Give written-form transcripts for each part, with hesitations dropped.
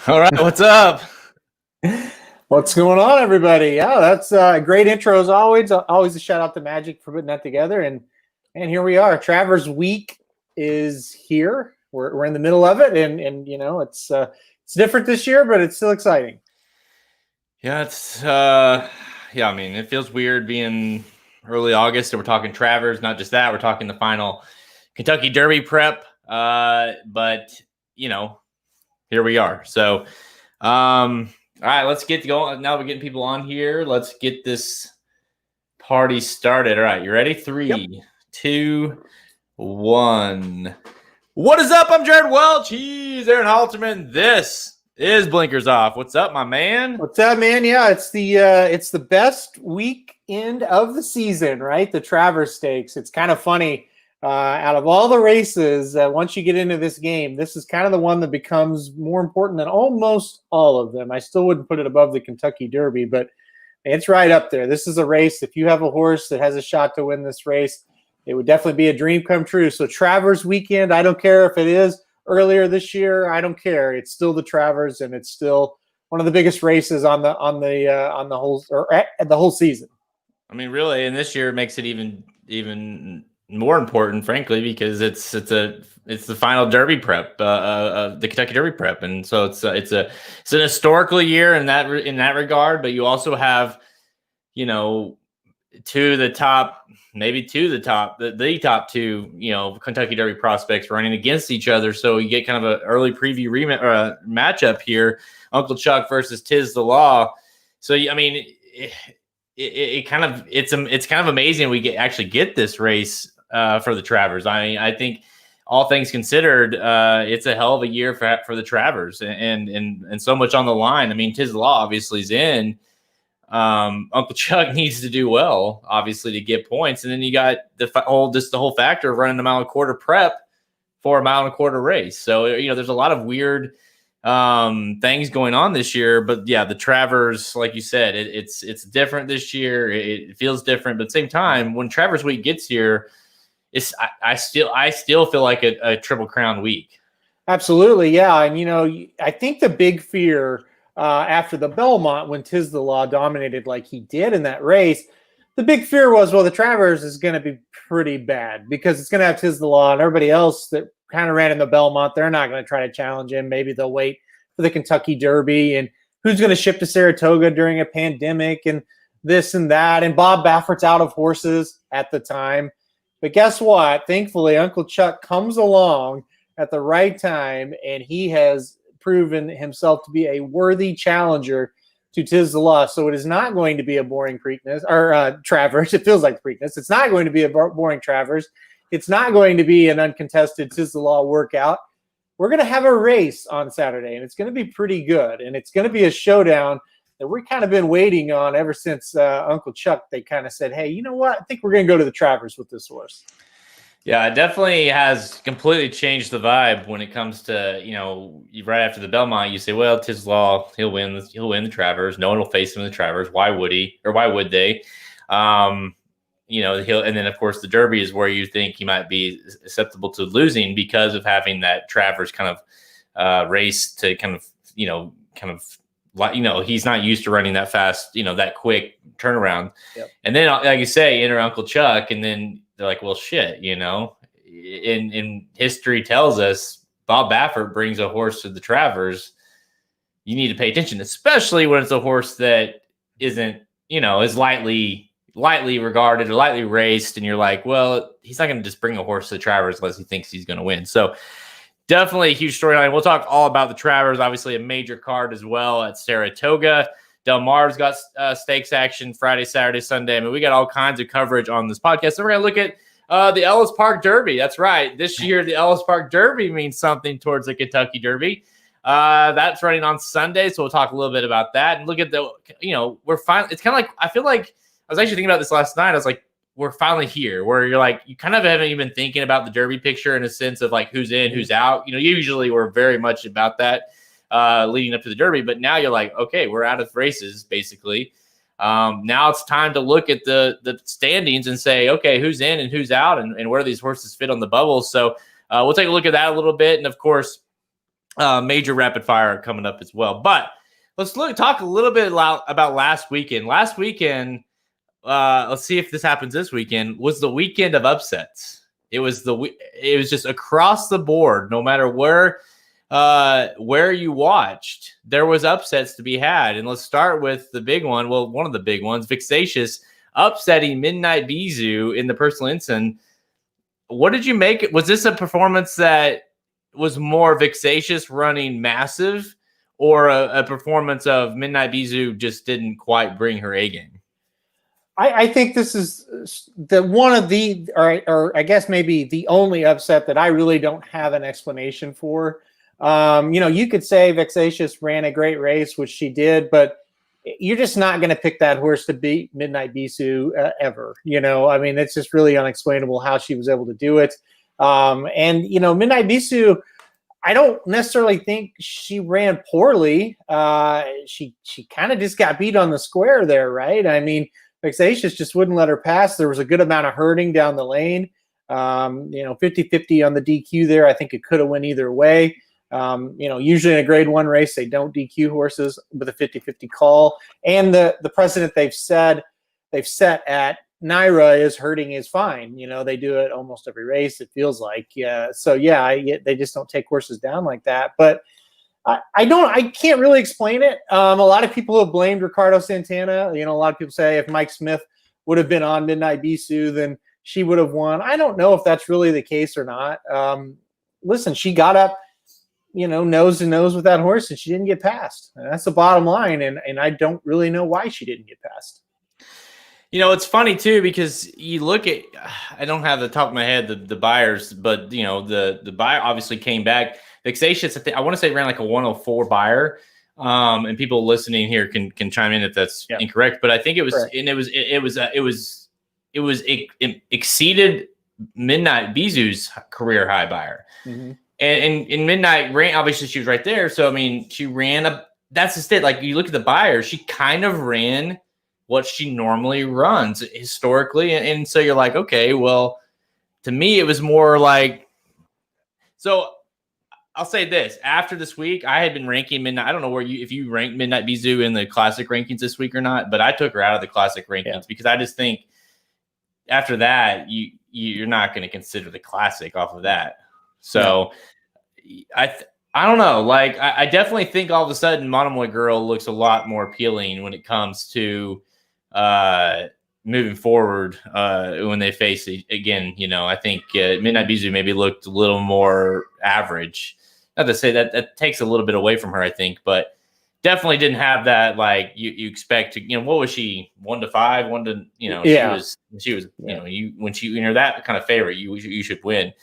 All right, what's up? What's going on, everybody? Yeah, that's a great intro as always. Always a shout out to Magic for putting that together. And here we are. Travers Week is here. We're in the middle of it, and you know it's different this year, but it's still exciting. Yeah, it's I mean, it feels weird being early August and we're talking Travers. Not just that, we're talking the final Kentucky Derby prep. But you know, here we are. So, all right, let's get going. Now we're getting people on here. Let's get this party started. All right, you ready? 3, 2, 1. What is up? I'm Jared Welch. He's Aaron Halterman. This is Blinkers Off. What's up, my man? What's up, man? Yeah, it's the best weekend of the season, right? The Travers Stakes. It's kind of funny. Out of all the races, once you get into this game, this is kind of the one that becomes more important than almost all of them. I still wouldn't put it above the Kentucky Derby, but it's right up there. This is a race. If you have a horse that has a shot to win this race, it would definitely be a dream come true. So Travers weekend, I don't care if it is earlier this year. I don't care. It's still the Travers, and it's still one of the biggest races on the whole season. I mean, really, and this year makes it even more important, frankly, because it's the final Derby prep, the Kentucky Derby prep, and so it's an historical year in that regard. But you also have, you know, the top two, you know, Kentucky Derby prospects running against each other. So you get kind of an early preview matchup here: Uncle Chuck versus Tiz the Law. So I mean, it's kind of amazing we actually get this race for the Travers. I mean, I think all things considered, it's a hell of a year for the Travers, and so much on the line. I mean, Tiz the Law obviously is in. Uncle Chuck needs to do well, obviously, to get points, and then you got the whole factor of running a mile and a quarter prep for a mile and a quarter race. So you know, there's a lot of weird things going on this year, but yeah, the Travers, like you said, it's different this year. It feels different, but at the same time, when Travers Week gets here, I still feel like a Triple Crown week. Absolutely, yeah. And you know, I think the big fear after the Belmont, when Tiz the Law dominated like he did in that race, the big fear was, well, the Travers is going to be pretty bad because it's going to have Tiz the Law and everybody else that kind of ran in the Belmont. They're not going to try to challenge him. Maybe they'll wait for the Kentucky Derby, and who's going to ship to Saratoga during a pandemic and this and that. And Bob Baffert's out of horses at the time. But guess what? Thankfully, Uncle Chuck comes along at the right time, and he has proven himself to be a worthy challenger to Tiz the Law. So it is not going to be a boring Preakness or Travers. It feels like Preakness. It's not going to be a boring Travers. It's not going to be an uncontested Tiz the Law workout. We're going to have a race on Saturday, and it's going to be pretty good. And it's going to be a showdown that we've kind of been waiting on ever since Uncle Chuck. They kind of said, hey, you know what? I think we're going to go to the Travers with this horse. Yeah, it definitely has completely changed the vibe when it comes to, you know, right after the Belmont, you say, well, Tiz Law, he'll win the Travers. No one will face him in the Travers. Why would he? Or why would they? You know, and then of course the Derby is where you think he might be susceptible to losing because of having that Travers kind of race to kind of he's not used to running that fast, you know, that quick turnaround. Yep. And then, like you say, enter Uncle Chuck, and then they're like, well, shit, you know, in history tells us Bob Baffert brings a horse to the Travers you need to pay attention, especially when it's a horse that isn't, is lightly regarded or lightly raced. And you're like, well, he's not going to just bring a horse to Travers unless he thinks he's going to win. So definitely a huge storyline. We'll talk all about the Travers, obviously a major card as well at Saratoga. Del Mar's got stakes action Friday, Saturday, Sunday. I mean, we got all kinds of coverage on this podcast. So we're going to look at the Ellis Park Derby. That's right. This year, the Ellis Park Derby means something towards the Kentucky Derby. That's running on Sunday, so we'll talk a little bit about that. And look at we're finally, it's kind of like, I feel like, I was actually thinking about this last night. I was like, we're finally here, where you're like, you kind of haven't even been thinking about the Derby picture in a sense of like who's in, who's out. Usually we're very much about that leading up to the Derby, but now you're like, okay, we're out of races, basically. Now it's time to look at the standings and say, okay, who's in and who's out and where these horses fit on the bubble. So we'll take a look at that a little bit. And of course, major rapid fire coming up as well. But let's talk a little bit about last weekend. Last weekend, let's see if this happens this weekend, was the weekend of upsets. It was just across the board, no matter where you watched, there was upsets to be had. And let's start with the big one. Well, one of the big ones, Vexatious upsetting Midnight Bisou in the Personal Ensign. What did you make? Was this a performance that was more Vexatious running massive, or a performance of Midnight Bisou just didn't quite bring her A game? I think this is or I guess maybe the only upset that I really don't have an explanation for. You could say Vexatious ran a great race, which she did, but you're just not going to pick that horse to beat Midnight Bisou ever. I mean, it's just really unexplainable how she was able to do it. Midnight Bisou, I don't necessarily think she ran poorly. She kind of just got beat on the square there, right? I mean, Vexatious just wouldn't let her pass. There was a good amount of herding down the lane. 50-50 on the DQ there. I think it could have went either way. Usually in a grade 1 race, they don't DQ horses with a 50-50 call. And the precedent they've set at Naira is herding is fine. They do it almost every race, it feels like. Yeah. So they just don't take horses down like that. But I can't really explain it. A lot of people have blamed Ricardo Santana. A lot of people say if Mike Smith would have been on Midnight Bisou, then she would have won. I don't know if that's really the case or not. Listen, she got up, nose to nose with that horse, and she didn't get past. And that's the bottom line. And I don't really know why she didn't get past. It's funny too, because you look at, I don't have the top of my head the buyers, but the buyer obviously came back. Vexatious, I want to say ran like a 104 buyer. And people listening here can chime in if that's incorrect, but I think it was, correct. And it exceeded Midnight Bisou's career high buyer. Mm-hmm. And Midnight ran, obviously she was right there. So, I mean, she ran that's just it. Like you look at the buyer, she kind of ran what she normally runs historically. And so you're like, okay, well, to me, it was more like, so I'll say this, after this week, I had been ranking Midnight. I don't know if you ranked Midnight Bisou in the classic rankings this week or not, but I took her out of the classic rankings because I just think after that, you're not going to consider the classic off of that. So I don't know. Like, I definitely think all of a sudden Monomoy Girl looks a lot more appealing when it comes to moving forward when they face it again. I think Midnight Bisou maybe looked a little more average. Not to say that takes a little bit away from her, I think, but definitely didn't have that like you expect to. What was she, 1 to 5, 1 to she was when you're that kind of favorite, you should win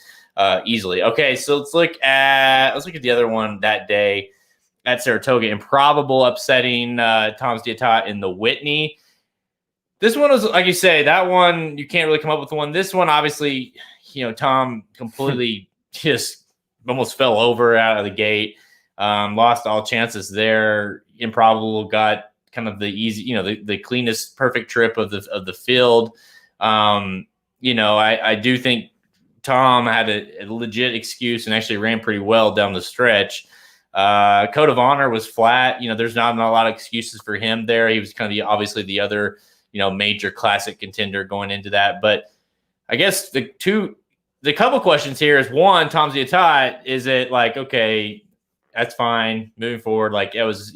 easily. Okay, so let's look at the other one that day at Saratoga. Improbable upsetting Tom's Dietat in the Whitney. This one was, like you say, that one you can't really come up with one. This one, obviously, Tom completely just almost fell over out of the gate, lost all chances there. Improbable got kind of the easy, the cleanest, perfect trip of the field. I do think Tom had a legit excuse and actually ran pretty well down the stretch. Code of Honor was flat. There's not a lot of excuses for him there. He was kind of obviously the other, major classic contender going into that. But I guess the couple questions here is, one, Tom's Dietat, is it like, okay, that's fine. Moving forward, like it was,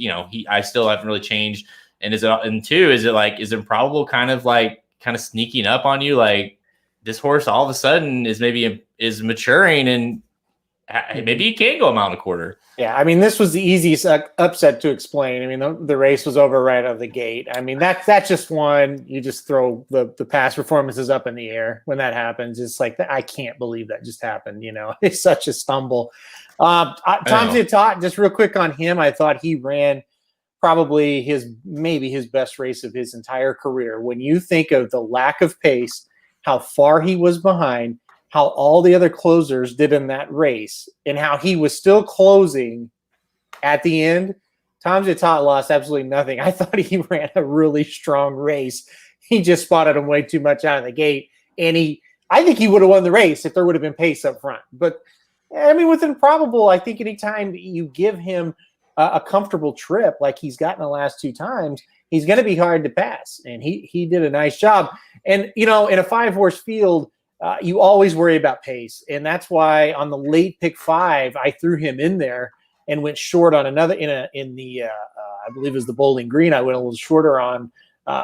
I still haven't really changed. And two, is it improbable kind of sneaking up on you? Like this horse all of a sudden is maturing and maybe he can go a mile and a quarter. Yeah, I mean, this was the easiest upset to explain. I mean, the race was over right out of the gate. I mean, that's just one. You just throw the past performances up in the air when that happens. It's like, I can't believe that just happened. It's such a stumble. Tom Ziatot, just real quick on him, I thought he ran probably maybe his best race of his entire career. When you think of the lack of pace, how far he was behind, how all the other closers did in that race, and how he was still closing at the end, Tom Ziatot lost absolutely nothing. I thought he ran a really strong race. He just spotted him way too much out of the gate, and I think he would have won the race if there would have been pace up front. But I mean, with Improbable, I think anytime you give him a comfortable trip like he's gotten the last two times, he's going to be hard to pass, and he did a nice job. And in a 5-horse field, you always worry about pace, and that's why on the late pick 5, I threw him in there and went short on another I believe it was the Bowling Green. I went a little shorter on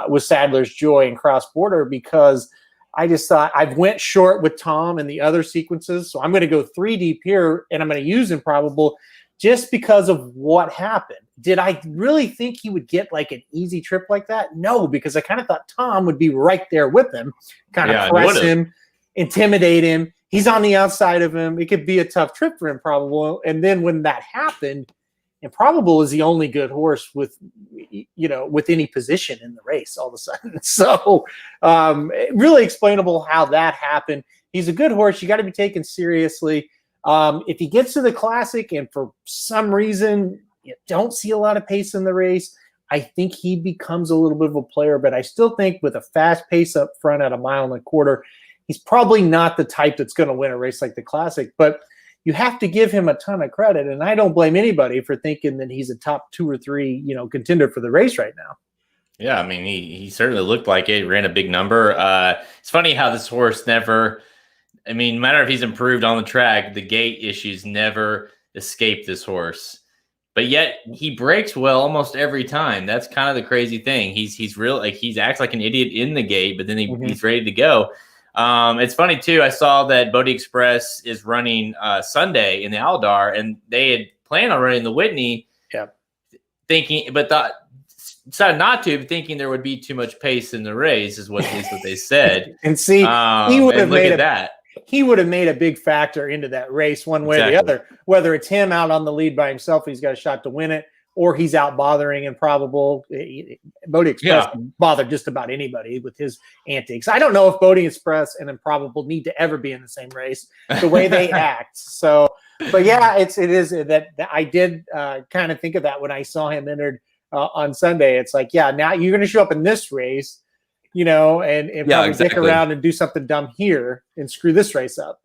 with Sadler's Joy and Cross Border because I just thought I went short with Tom in the other sequences, so I'm going to go 3 deep here, and I'm going to use Improbable just because of what happened. Did I really think he would get like an easy trip like that? No, because I kind of thought Tom would be right there with him, kind of press him, intimidate him. He's on the outside of him. It could be a tough trip for Improbable. And then when that happened, Improbable is the only good horse with any position in the race all of a sudden. So really explainable how that happened. He's a good horse. You got to be taken seriously. If he gets to the Classic and for some reason you don't see a lot of pace in the race, I think he becomes a little bit of a player. But I still think with a fast pace up front at a mile and a quarter, he's probably not the type that's going to win a race like the Classic, but you have to give him a ton of credit. And I don't blame anybody for thinking that he's a top 2 or 3, contender for the race right now. Yeah. I mean, he certainly looked like it. He ran a big number. It's funny how this horse no matter if he's improved on the track, the gate issues never escape this horse, but yet he breaks well almost every time. That's kind of the crazy thing. He's real, like he acts like an idiot in the gate, but then he's ready to go. It's funny too. I saw that Bodie Express is running Sunday in the Aldar, and they had planned on running the Whitney, decided not to, thinking there would be too much pace in the race, is what they said. And see, he would have made that. He would have made a big factor into that race one way or the other. Whether it's him out on the lead by himself, he's got a shot to win it, or he's out bothering Improbable. Bodie Express can bother just about anybody with his antics. I don't know if Bodie Express and Improbable need to ever be in the same race, the way they act. So, but yeah, it is that I did kind of think of that when I saw him entered on Sunday. It's like, now you're going to show up in this race, and probably stick around and do something dumb here and screw this race up,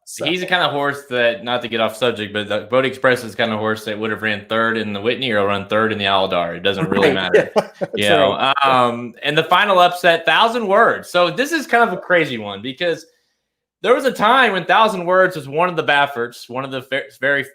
So. He's the kind of horse that, not to get off subject, but the Bodie Express is the kind of horse that would have ran 3rd in the Whitney or run 3rd in the Aldar. It doesn't really matter. And the final upset, 1,000 Words. So this is kind of a crazy one because there was a time when 1,000 Words was one of the Bafferts, one of the very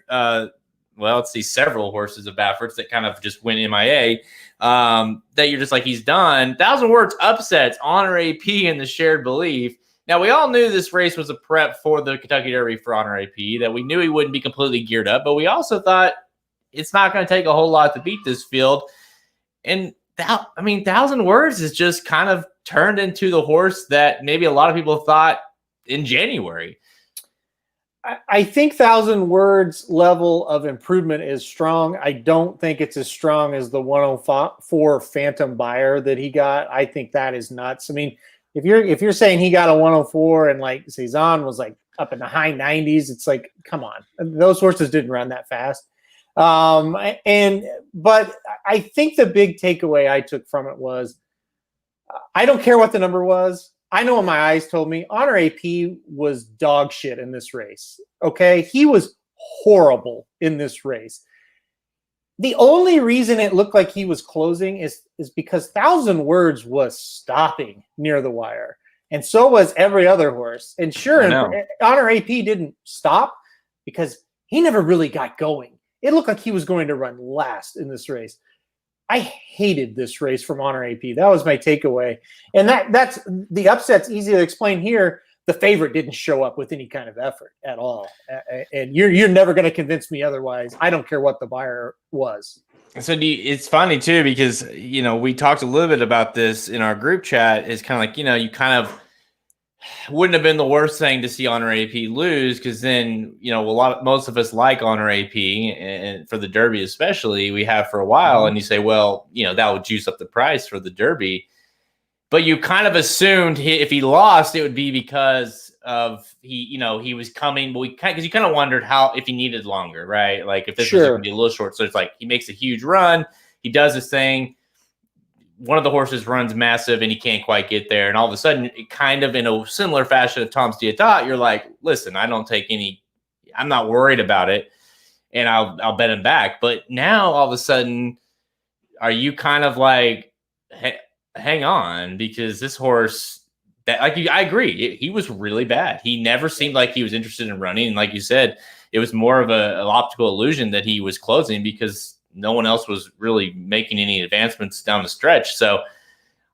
several horses of Bafferts that kind of just went MIA. That you're just like, he's done. 1,000 Words upsets Honor AP in the Shared Belief. Now, we all knew this race was a prep for the Kentucky Derby for Honor AP, that we knew he wouldn't be completely geared up, but we also thought it's not going to take a whole lot to beat this field. And 1,000 Words is just kind of turned into the horse that maybe a lot of people thought in January. I think 1,000 Words level of improvement is strong. I don't think it's as strong as the 104 Phantom Buyer that he got. I think that is nuts. I mean, if you're saying he got a 104 and like Cezanne was like up in the high 90s, it's like, come on, those horses didn't run that fast. But I think the big takeaway I took from it was, I don't care what the number was. I know what my eyes told me. Honor AP was dog shit in this race. Okay. He was horrible in this race. The only reason it looked like he was closing is because 1,000 Words was stopping near the wire. And so was every other horse. And sure, Honor AP didn't stop because he never really got going. It looked like he was going to run last in this race. I hated this race from Honor AP. That was my takeaway. And that's the upset's easy to explain here. The favorite didn't show up with any kind of effort at all. And you're never going to convince me otherwise. I don't care what the buyer was. So it's funny too, because, we talked a little bit about this in our group chat. It's kind of like, you kind of wouldn't have been the worst thing to see Honor AP lose, because then, most of us like Honor AP, and for the Derby especially, we have for a while. And you say, well, that would juice up the price for the Derby. But you kind of assumed if he lost, it would be because of he was coming, but because you kind of wondered if he needed longer, right? Like if this was going to be a little short. So it's like he makes a huge run, he does his thing. One of the horses runs massive and he can't quite get there. And all of a sudden, it kind of in a similar fashion of Tom's Dietat, you're like, listen, I'm not worried about it. And I'll bet him back. But now all of a sudden, are you kind of like, hang on, because this horse I agree. He was really bad. He never seemed like he was interested in running. And like you said, it was more of an optical illusion that he was closing because no one else was really making any advancements down the stretch. So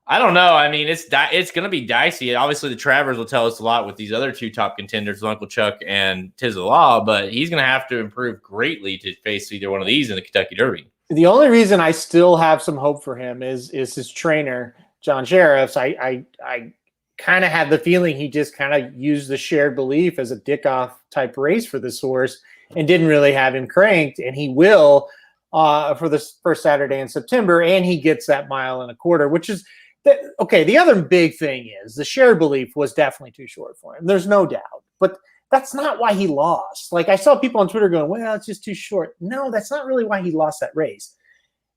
I don't know. I mean, it's going to be dicey. Obviously, the Travers will tell us a lot with these other two top contenders, Uncle Chuck and Tiz the Law, but he's going to have to improve greatly to face either one of these in the Kentucky Derby. The only reason I still have some hope for him is his trainer, John Sheriffs. I kind of had the feeling he just kind of used the shared belief as a dick-off type race for this horse and didn't really have him cranked, and he will for this first Saturday in September, and he gets that 1.25 miles, which is okay. The other big thing is the shared belief was definitely too short for him. There's no doubt, but that's not why he lost. Like I saw people on Twitter going, well, it's just too short. No, that's not really why he lost that race.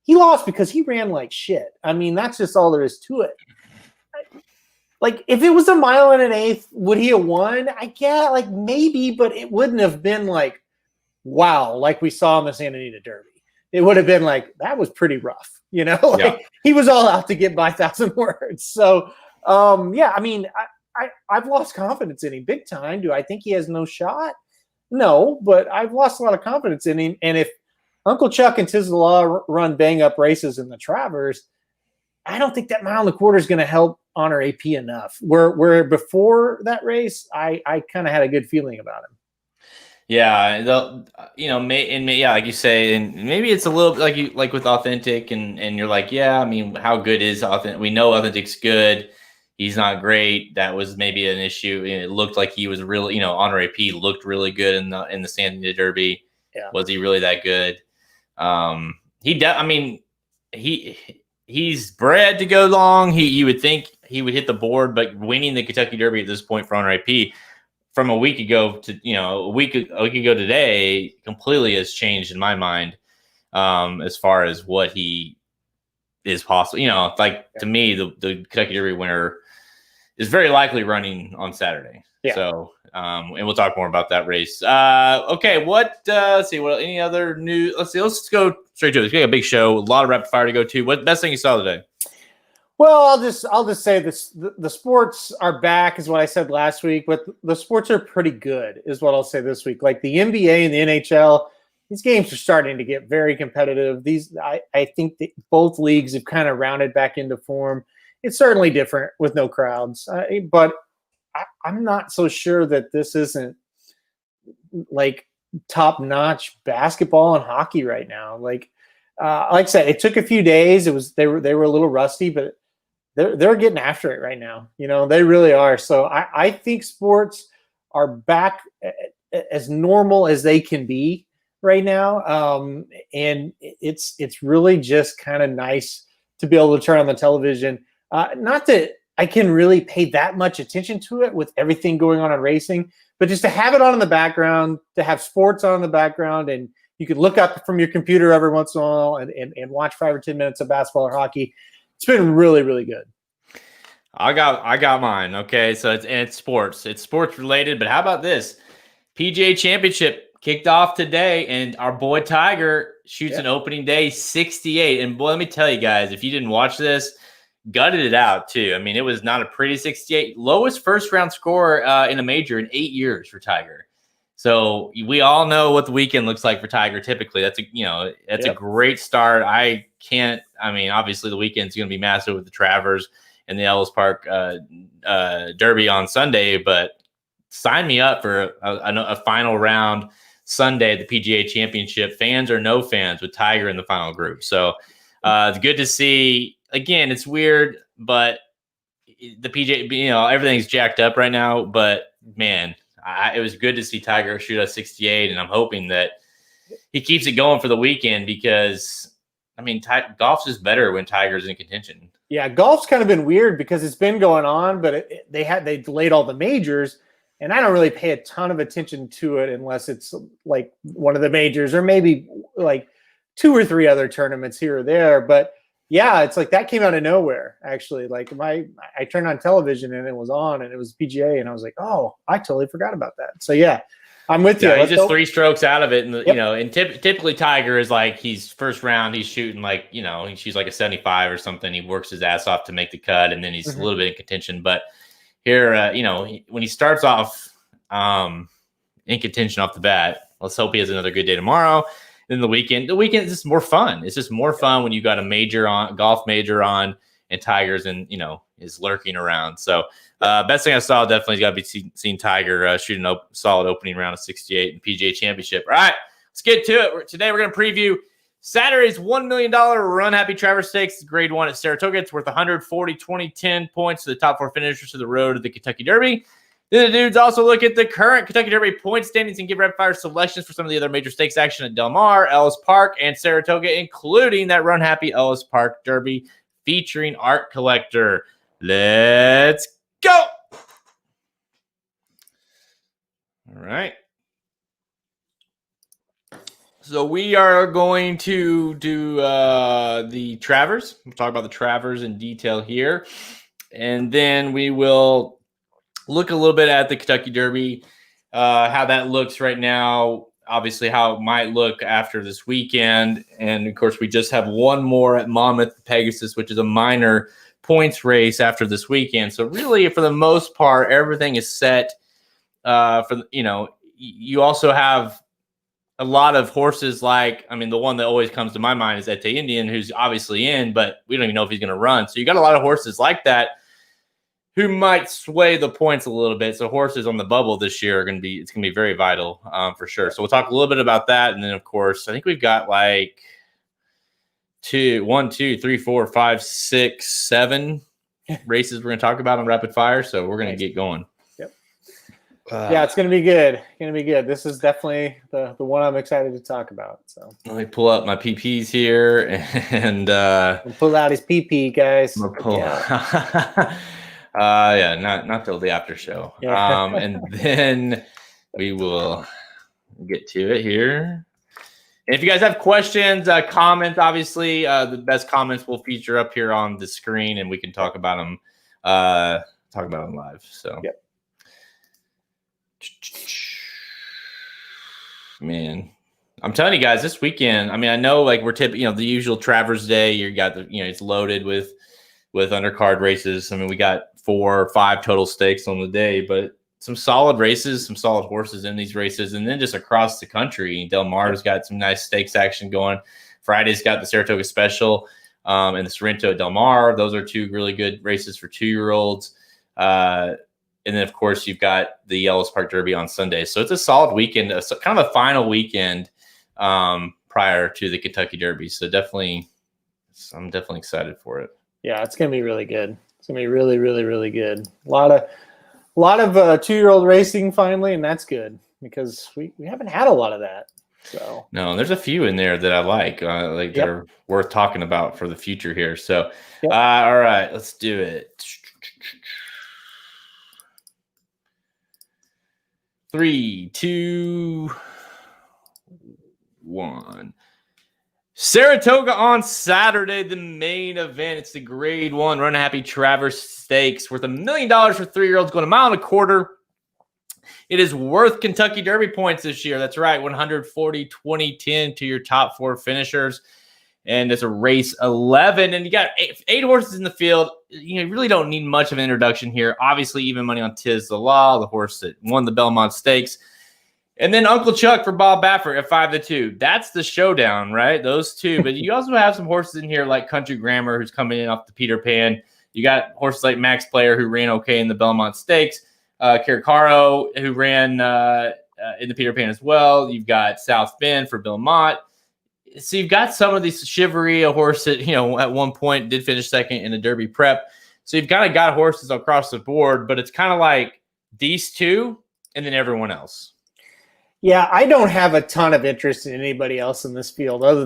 He lost because he ran like shit. I mean, that's just all there is to it. Like if it was 1.125 miles, would he have won? I get like maybe, but it wouldn't have been like, wow, like we saw in the Santa Anita Derby. It would have been like, that was pretty rough. He was all out to get by 1,000 words. So, I mean, I've lost confidence in him big time. Do I think he has no shot? No, but I've lost a lot of confidence in him. And if Uncle Chuck and Tiz the Law run bang-up races in the Travers, I don't think that 1.25 miles is going to help Honor AP enough. Where before that race, I kind of had a good feeling about him. Yeah, like you say, and maybe it's a little like with Authentic, and you're like, yeah, I mean, how good is Authentic? We know Authentic's good. He's not great. That was maybe an issue. It looked like he was really, Honor AP looked really good in the Santa Anita Derby. Yeah. Was he really that good? He's bred to go long. You would think he would hit the board, but winning the Kentucky Derby at this point for Honor AP from a week ago to a week ago today completely has changed in my mind as far as what he is possible. To me, the Kentucky Derby winner is very likely running on Saturday. Yeah. So, and we'll talk more about that race. Okay. Let's see. What any other news? Let's go straight to it. It's got a big show, a lot of rapid fire to go to. What best thing you saw today? Well, I'll just say this: the sports are back, is what I said last week, but the sports are pretty good, is what I'll say this week. Like the NBA and the NHL, these games are starting to get very competitive. I think that both leagues have kind of rounded back into form. It's certainly different with no crowds, but I'm not so sure that this isn't like top-notch basketball and hockey right now. Like I said, it took a few days. They were a little rusty, but they're getting after it right now. They really are. So I think sports are back as normal as they can be right now. And it's really just kind of nice to be able to turn on the television. Not that I can really pay that much attention to it with everything going on in racing, but just to have it on in the background, to have sports on in the background, and you can look up from your computer every once in a while and watch 5 or 10 minutes of basketball or hockey. It's been really, really good. I got mine. Okay. So it's sports. It's sports related, but how about this? PGA Championship kicked off today, and our boy Tiger shoots an opening day 68. And boy, let me tell you guys, if you didn't watch this, gutted it out too. I mean, it was not a pretty 68. Lowest first round score in a major in 8 years for Tiger. So we all know what the weekend looks like for Tiger. Typically, that's a great start. Obviously the weekend's going to be massive with the Travers and the Ellis Park Derby on Sunday, but sign me up for a final round Sunday, the PGA Championship, fans or no fans, with Tiger in the final group. So it's good to see. Again, it's weird, but the PGA, everything's jacked up right now. But man, it was good to see Tiger shoot a 68, and I'm hoping that he keeps it going for the weekend because, golf's just better when Tiger's in contention. Yeah, golf's kind of been weird because it's been going on, but they delayed all the majors, and I don't really pay a ton of attention to it unless it's like one of the majors or maybe like 2 or 3 other tournaments here or there. But yeah, it's like that came out of nowhere, actually. Like I turned on television and it was on and it was PGA and I was like, oh, I totally forgot about that. So yeah, I'm with you. He's just 3 strokes out of it. And, and typically Tiger is like, he's first round, he's shooting like, he shoots like a 75 or something. He works his ass off to make the cut and then he's a little bit in contention. But here, when he starts off in contention off the bat, let's hope he has another good day tomorrow. Then the weekend is just more fun. It's just more fun when you got a golf major on, and Tiger's is lurking around. So best thing I saw definitely got to be seeing Tiger shooting a solid opening round of 68 in PGA Championship. All right, let's get to it. Today we're going to preview Saturday's $1 million Runhappy Travers Stakes, Grade 1 at Saratoga. It's worth 140, 20, 10 points to the top 4 finishers to the road to the Kentucky Derby. Then the dudes also look at the current Kentucky Derby point standings and give rapid-fire selections for some of the other major stakes action at Del Mar, Ellis Park, and Saratoga, including that Runhappy Ellis Park Derby featuring Art Collector. Let's go! All right. So we are going to do the Travers. We'll talk about the Travers in detail here. And then we will look a little bit at the Kentucky Derby, how that looks right now, obviously how it might look after this weekend. And, of course, we just have one more at Monmouth Pegasus, which is a minor points race after this weekend. So, really, for the most part, everything is set you also have a lot of horses like, the one that always comes to my mind is Ete Indian, who's obviously in, but we don't even know if he's going to run. So you got a lot of horses like that who might sway the points a little bit. So horses on the bubble this year it's going to be very vital for sure. So we'll talk a little bit about that. And then of course, I think we've got like 1, 2, 3, 4, 5, 6, 7 races we're going to talk about on rapid fire. So we're going to get going. Yep. Yeah, it's going to be good. This is definitely the one I'm excited to talk about. So let me pull up my PPs here and pull out his PP, guys. I'm gonna pull not till the after show. Yeah. And then we will get to it here. And if you guys have questions, comments, obviously the best comments will feature up here on the screen and we can talk about them live. So yep. Man, I'm telling you guys, this weekend, I know like we're the usual Travers Day, you got it's loaded with undercard races. We got 4 or 5 total stakes on the day, but some solid races, some solid horses in these races. And then just across the country, Del Mar's got some nice stakes action going. Friday's got the Saratoga Special and the Sorrento at Del Mar. Those are 2 really good races for 2-year-olds. And then, of course, you've got the Ellis Park Derby on Sunday. So it's a solid weekend, kind of a final weekend prior to the Kentucky Derby. So I'm definitely excited for it. Yeah, it's going to be really good. It's going to be really, really, really good. A lot of 2-year-old racing finally, and that's good because we haven't had a lot of that. So no, there's a few in there that I like that are worth talking about for the future here. So, all right, let's do it. 3, 2, 1. Saratoga on Saturday, the main event. It's the Grade 1 Runhappy Travers Stakes worth $1 million for 3-year-olds going 1.25 miles. It is worth Kentucky Derby points this year. That's right, 140, 20, 10 to your top 4 finishers. And it's a race 11. And you got 8 horses in the field. You really don't need much of an introduction here. Obviously, even money on Tiz the Law, the horse that won the Belmont Stakes. And then Uncle Chuck for Bob Baffert at 5-2. That's the showdown, right? Those two. But you also have some horses in here like Country Grammar, who's coming in off the Peter Pan. You got horses like Max Player, who ran okay in the Belmont Stakes. Caricaro, who ran in the Peter Pan as well. You've got South Bend for Bill Mott. So you've got some of these Chivalry, a horse that, at one point did finish second in the Derby prep. So you've kind of got horses across the board, but it's kind of like these two and then everyone else. Yeah, I don't have a ton of interest in anybody else in this field other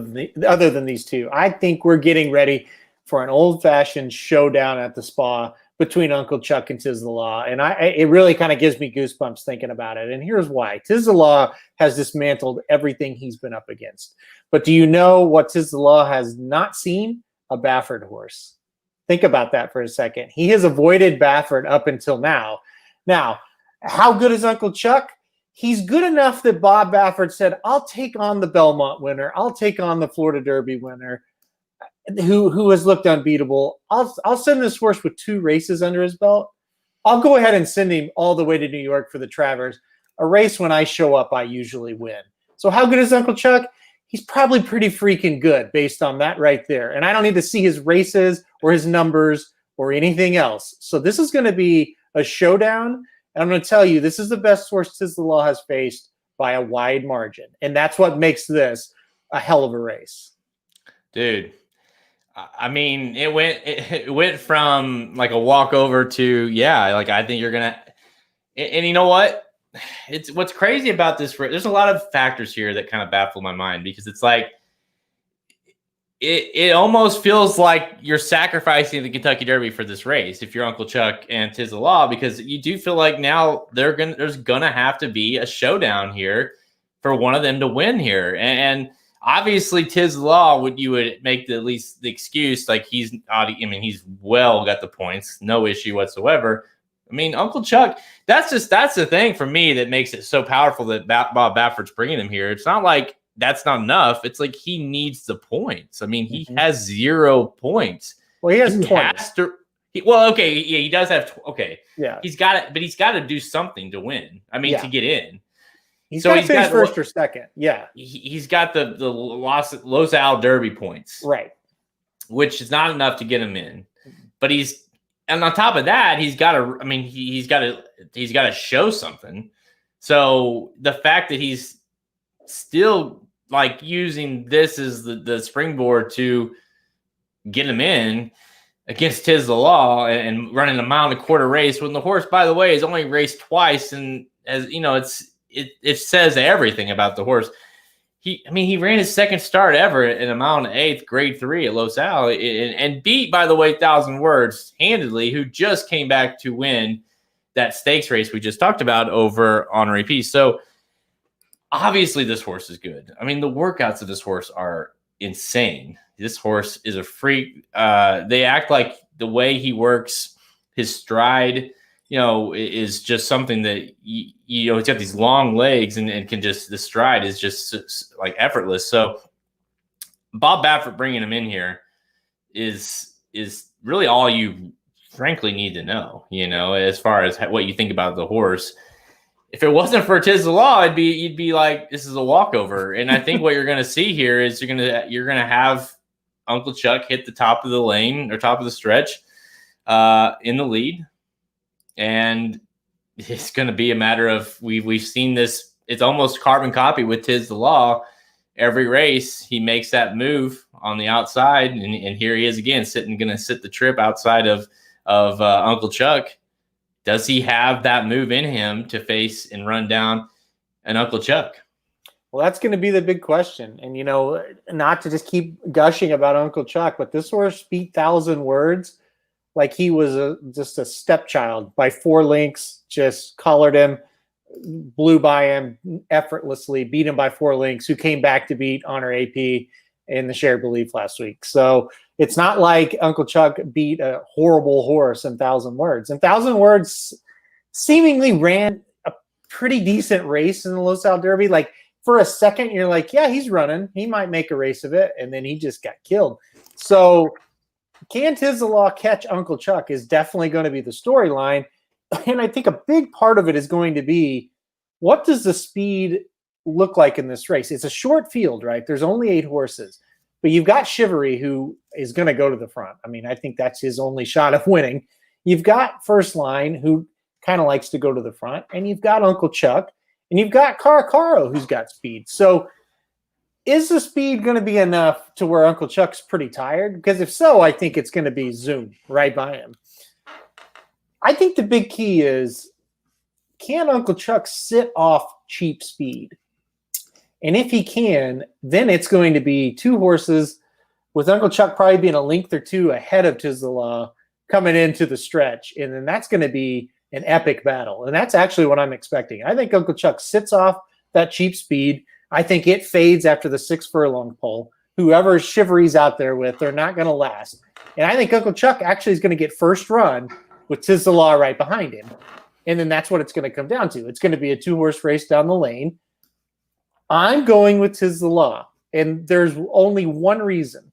than these two. I think we're getting ready for an old-fashioned showdown at the Spa between Uncle Chuck and Tiz the Law, and it really kind of gives me goosebumps thinking about it. And here's why: Tiz the Law has dismantled everything he's been up against. But do you know what Tiz the Law has not seen? A Baffert horse. Think about that for a second. He has avoided Baffert up until now. Now, how good is Uncle Chuck? He's good enough that Bob Baffert said, I'll take on the Belmont winner. I'll take on the Florida Derby winner who has looked unbeatable. I'll send this horse with 2 races under his belt. I'll go ahead and send him all the way to New York for the Travers. A race when I show up, I usually win. So how good is Uncle Chuck? He's probably pretty freaking good based on that right there. And I don't need to see his races or his numbers or anything else. So this is going to be a showdown. And I'm going to tell you, this is the best horse Tiz the Law has faced by a wide margin. And that's what makes this a hell of a race. Dude, I mean, it went from like a walkover to, I think you're going to – and you know what? It's what's crazy about this. There's a lot of factors here that kind of baffle my mind because it's like it almost feels like you're sacrificing the Kentucky Derby for this race if you're Uncle Chuck and Tiz the Law, because you do feel like now there's gonna have to be a showdown here for one of them to win here. And obviously Tiz the Law you would make at least the excuse like he's well got the points, no issue whatsoever. I mean, Uncle Chuck, that's the thing for me that makes it so powerful that Bob Baffert's bringing him here. It's not like that's not enough. It's like he needs the points. I mean, he has 0 points. Well, he has 20. He does have. Yeah, he's got it, but he's got to do something to win. I mean, to get in. He's got to finish first or second. Yeah, he's got the Los Al Derby points, right? Which is not enough to get him in, but and on top of that, he's got to. I mean, he's got to show something. So the fact that he's still like using this as the springboard to get him in against Tiz the Law and running a 1.25-mile race when the horse, by the way, is only raced twice, and as you know, it says everything about the horse. He ran his second start ever in 1 1/8, grade 3 at Los Al, and beat, by the way, 1,000 Words handedly, who just came back to win that stakes race we just talked about over Honorary Peace. So obviously this horse is good. I mean, the workouts of this horse are insane. This horse is a freak. They act like the way he works, his stride, is just something that, he's got these long legs and can just, the stride is just like effortless. So Bob Baffert bringing him in here is really all you frankly need to know, as far as what you think about the horse. If it wasn't for Tiz the Law, you'd be like, this is a walkover. And I think what you're going to see here is you're going to have Uncle Chuck hit the top of the lane or top of the stretch in the lead. And it's going to be a matter of we've seen this. It's almost carbon copy with Tiz the Law. Every race he makes that move on the outside, and here he is again going to sit the trip outside of Uncle Chuck. Does he have that move in him to face and run down an Uncle Chuck? Well, that's going to be the big question. And not to just keep gushing about Uncle Chuck, but this horse beat 1,000 Words like he was just a stepchild by 4 lengths, just collared him, blew by him effortlessly, beat him by 4 lengths, who came back to beat Honor AP in the Shared Belief last week. So it's not like Uncle Chuck beat a horrible horse in 1,000 Words. And 1,000 Words seemingly ran a pretty decent race in the Los Al Derby. Like for a second, you're like, yeah, he's running. He might make a race of it. And then he just got killed. So can Tiz the Law catch Uncle Chuck is definitely going to be the storyline. And I think a big part of it is going to be what does the speed look like in this race? It's a short field, right? There's only 8 horses, but you've got Chivalry, who is going to go to the front. I mean, I think that's his only shot of winning. You've got First Line, who kind of likes to go to the front, and you've got Uncle Chuck, and you've got Caracaro, who's got speed. So is the speed going to be enough to where Uncle Chuck's pretty tired? Because if so, I think it's going to be Zoom right by him. I think the big key is, can Uncle Chuck sit off cheap speed? And if he can, then it's going to be 2 horses with Uncle Chuck probably being a length or 2 ahead of Tiz the Law coming into the stretch. And then that's going to be an epic battle. And that's actually what I'm expecting. I think Uncle Chuck sits off that cheap speed. I think it fades after the 6 furlong pole. Whoever Chivalry's out there with, they're not going to last. And I think Uncle Chuck actually is going to get first run with Tiz the Law right behind him. And then that's what it's going to come down to. It's going to be a 2-horse race down the lane. I'm going with Tiz the Law. And there's only one reason.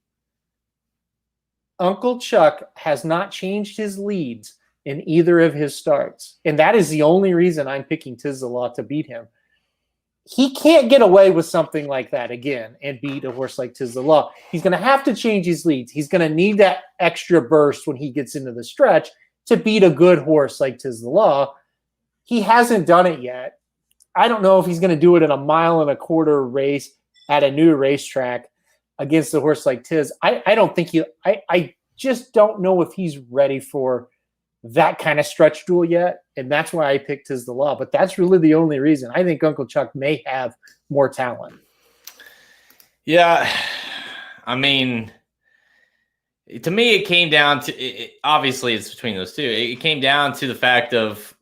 Uncle Chuck has not changed his leads in either of his starts. And that is the only reason I'm picking Tiz the Law to beat him. He can't get away with something like that again and beat a horse like Tiz the Law. He's going to have to change his leads. He's going to need that extra burst when he gets into the stretch to beat a good horse like Tiz the Law. He hasn't done it yet. I don't know if he's going to do it in a 1.25-mile race at a new racetrack against a horse like Tiz. I don't think I just don't know if he's ready for that kind of stretch duel yet. And that's why I picked Tiz the Law. But that's really the only reason. I think Uncle Chuck may have more talent. Yeah. I mean, to me, it came down to, obviously it's between those two. It came down to the fact of,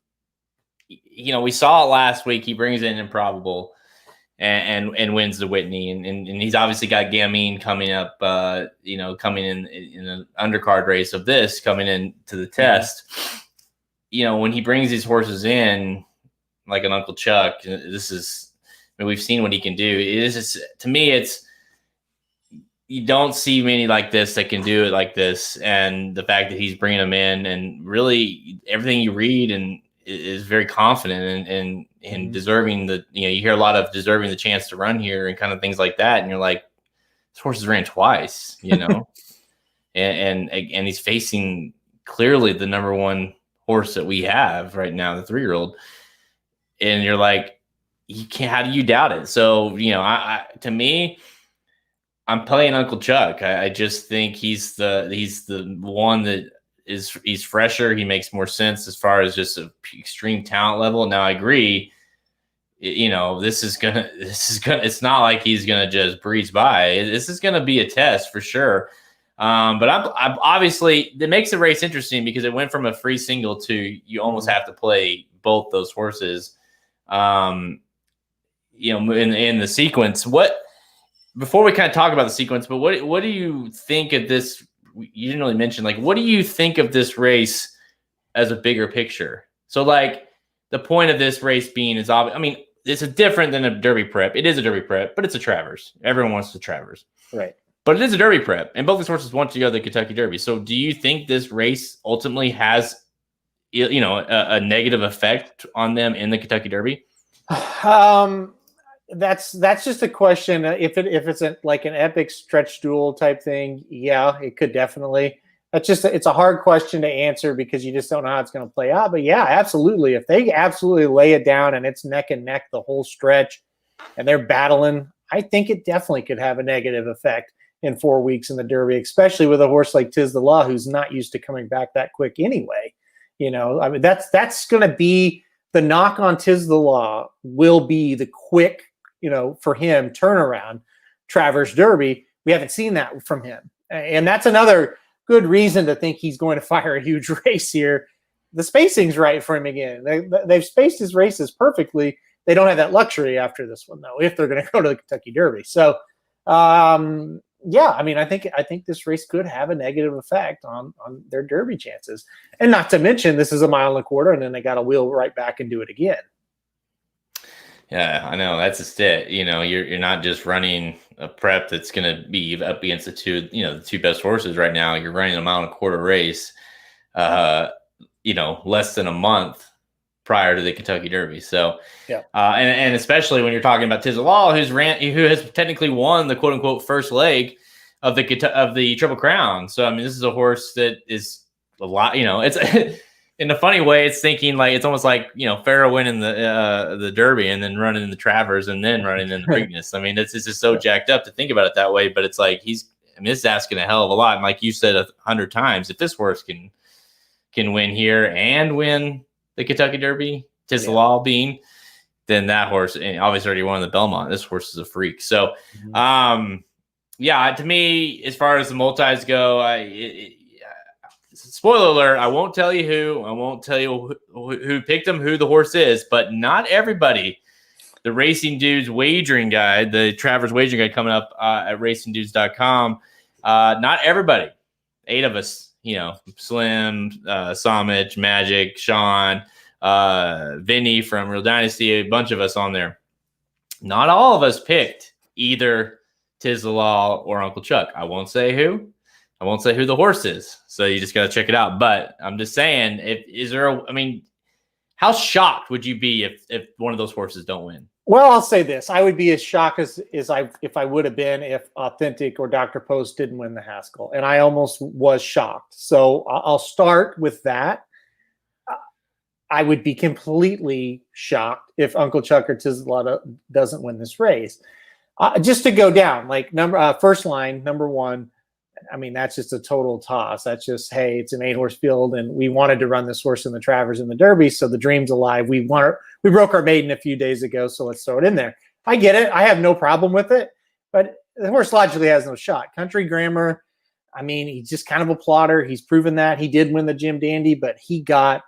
we saw it last week. He brings in Improbable and wins the Whitney. And he's obviously got Gamine coming up, coming in an undercard race of this, coming into the test. When he brings these horses in, like an Uncle Chuck, we've seen what he can do. It is just, to me, you don't see many like this that can do it like this. And the fact that he's bringing them in, and really everything you read and is very confident in deserving you hear a lot of deserving the chance to run here and kind of things like that. And you're like, this horse has ran twice, and he's facing clearly the number one horse that we have right now, the 3-year-old. And you're like, how do you doubt it? So, to me, I'm playing Uncle Chuck. I just think he's the one that he's fresher. He makes more sense as far as just an extreme talent level. Now I agree, it's not like he's gonna just breeze by. This is gonna be a test for sure. But I'm obviously, that makes the race interesting because it went from a free single to you almost have to play both those horses. In the sequence. Before we kind of talk about the sequence, but what do you think of this? You didn't really mention, what do you think of this race as a bigger picture? So, the point of this race being is obvious. I mean, it's different than a Derby prep. It is a Derby prep, but it's a Travers. Everyone wants the Travers. Right. But it is a Derby prep, and both these horses want to go to the Kentucky Derby. So do you think this race ultimately has, a negative effect on them in the Kentucky Derby? That's just a question. If it's an epic stretch duel type thing, yeah, it could definitely. It's a hard question to answer because you just don't know how it's going to play out. But yeah, absolutely. If they absolutely lay it down and it's neck and neck the whole stretch and they're battling, I think it definitely could have a negative effect in 4 weeks in the Derby, especially with a horse like Tiz the Law, who's not used to coming back that quick anyway. That's going to be the knock on Tiz the Law, will be the quick, for him, turnaround Travers Derby. We haven't seen that from him. And that's another good reason to think he's going to fire a huge race here. The spacing's right for him again. They've spaced his races perfectly. They don't have that luxury after this one, though, if they're going to go to the Kentucky Derby. So, I think this race could have a negative effect on their Derby chances. And not to mention, this is a 1.25 miles, and then they got to wheel right back and do it again. Yeah, I know. That's just it. You're not just running a prep that's going to be up against the two best horses right now. You're running a 1.25 mile race, less than a month prior to the Kentucky Derby. So, yeah, and especially when you're talking about Tiz the Law, who has technically won the quote unquote first leg of the Triple Crown. So, I mean, this is a horse that is a lot. It's in a funny way. It's thinking like it's almost like Farrah winning the Derby and then running in the Travers and then running in the Preakness. I mean, it's just so jacked up to think about it that way. But it's like this is asking a hell of a lot. And like you said 100 times, if this horse can win here and win the Kentucky Derby, Tiz the Law being, then that horse, and obviously already won the Belmont. This horse is a freak. So, to me, as far as the multis go, spoiler alert, I won't tell you who. I won't tell you who picked him, who the horse is, but not everybody. The Racing Dudes wagering guide, the Travers wagering guide coming up at racingdudes.com. Not everybody. 8 of us. Slim, Samich, Magic, Sean, Vinny from Real Dynasty, a bunch of us on there. Not all of us picked either Tiz the Law or Uncle Chuck. I won't say who. I won't say who the horse is. So you just got to check it out. But I'm just saying, how shocked would you be if one of those horses don't win? Well, I'll say this. I would be as shocked if I would have been if Authentic or Dr. Post didn't win the Haskell. And I almost was shocked. So I'll start with that. I would be completely shocked if Uncle Chuck or Tiz the Law doesn't win this race. Just to go down, like first line, number 1, I mean, that's just a total toss. That's just, hey, it's an 8-horse field, and we wanted to run this horse in the Travers and the Derby, so the dream's alive. We broke our maiden a few days ago, so let's throw it in there. I get it. I have no problem with it, but the horse logically has no shot. Country Grammar, I mean, he's just kind of a plotter. He's proven that. He did win the Jim Dandy, but he got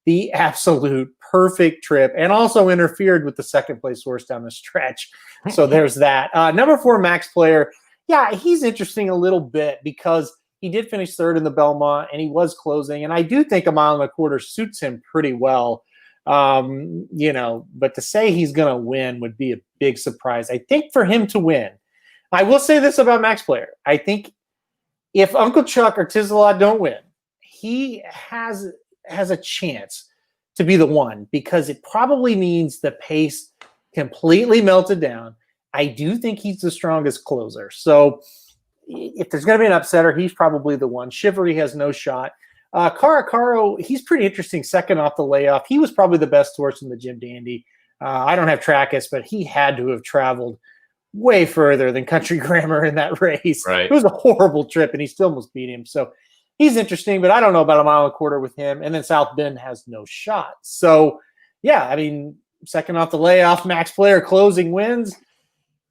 the absolute perfect trip and also interfered with the second-place horse down the stretch. So there's that. Number 4, Max Player. Yeah, he's interesting a little bit because he did finish 3rd in the Belmont and he was closing. And I do think 1.25 miles suits him pretty well. But to say he's going to win would be a big surprise. I think for him to win, I will say this about Max Player. I think if Uncle Chuck or Tiz the Law don't win, he has a chance to be the one because it probably means the pace completely melted down. I do think he's the strongest closer. So if there's going to be an upsetter, he's probably the one. Chivalry has no shot. Caracaro, he's pretty interesting second off the layoff. He was probably the best horse in the Jim Dandy. I don't have Trackus, but he had to have traveled way further than Country Grammar in that race. Right. It was a horrible trip, and he still almost beat him. So he's interesting, but I don't know about 1.25 miles with him. And then South Bend has no shot. So, yeah, I mean, second off the layoff, Max Player closing wins.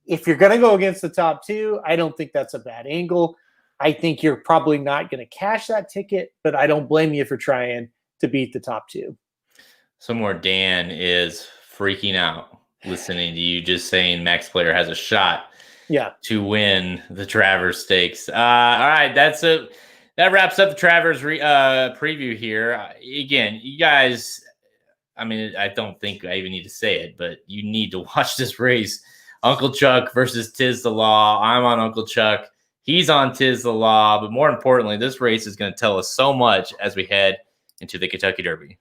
If you're going to go against the top 2, I don't think that's a bad angle. I think you're probably not going to cash that ticket, but I don't blame you for trying to beat the top 2. Somewhere Dan is freaking out listening to you just saying Max Player has a shot to win the Travers Stakes. All right, that wraps up the Travers preview here. Again, you guys, I mean, I don't think I even need to say it, but you need to watch this race. Uncle Chuck versus Tiz the Law. I'm on Uncle Chuck. He's on Tiz the Law. But more importantly, this race is going to tell us so much as we head into the Kentucky Derby.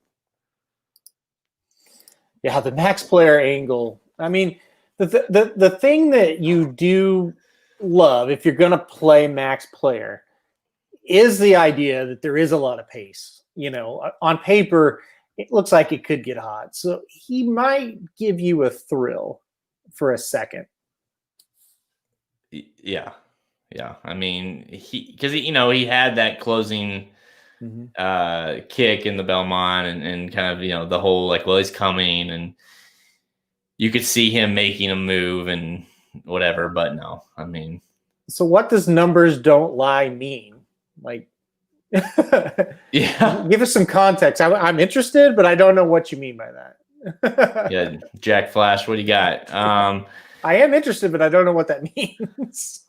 Yeah, the Max Player angle. I mean, the thing that you do love if you're going to play Max Player is the idea that there is a lot of pace. On paper, it looks like it could get hot. So he might give you a thrill for a second. Yeah. I mean, he had that closing kick in the Belmont and kind of, the whole like, well, he's coming, and you could see him making a move and whatever, but no, I mean. So what does numbers don't lie mean? Like, yeah, give us some context. I'm interested, but I don't know what you mean by that. Yeah, Jack Flash, what do you got? I am interested, but I don't know what that means.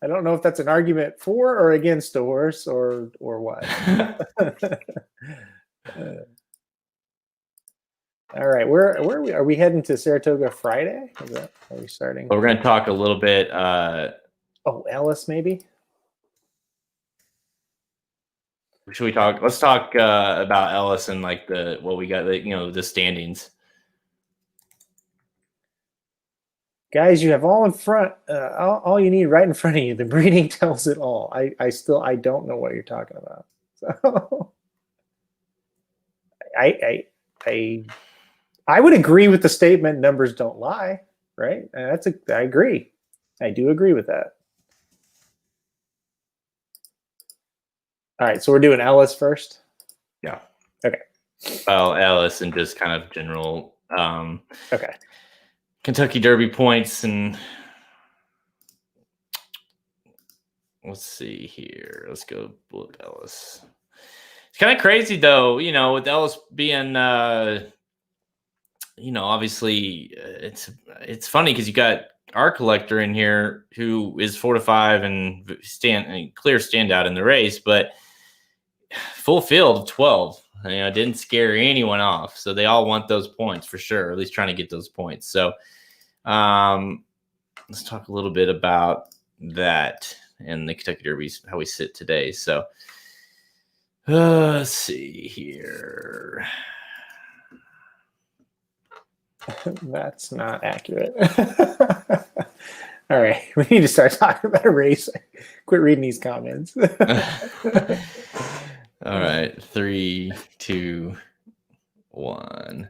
I don't know if that's an argument for or against a horse or what. All right, where are we? Are we heading to Saratoga Friday? Are we starting? Well, we're going to talk a little bit. Ellis maybe. should we talk? Let's talk about Ellis and like what we got, the standings. Guys, you have all in front, all you need right in front of you. The breeding tells it all. I don't know what you're talking about. So I would agree with the statement, numbers don't lie, right? I agree. I do agree with that. All right, so we're doing Ellis first? Yeah. Okay. Well, Ellis and just kind of general okay. Kentucky Derby points, and let's see here. Let's go flip Ellis. It's kind of crazy though, with Ellis being obviously it's funny because you got our collector in here who is 4-5 and clear standout in the race, but full field of 12. Didn't scare anyone off. So they all want those points for sure, or at least trying to get those points. So let's talk a little bit about that and the Kentucky Derbies, how we sit today. So let's see here. That's not accurate. All right, we need to start talking about a race. Quit reading these comments. All right, 3, 2, 1.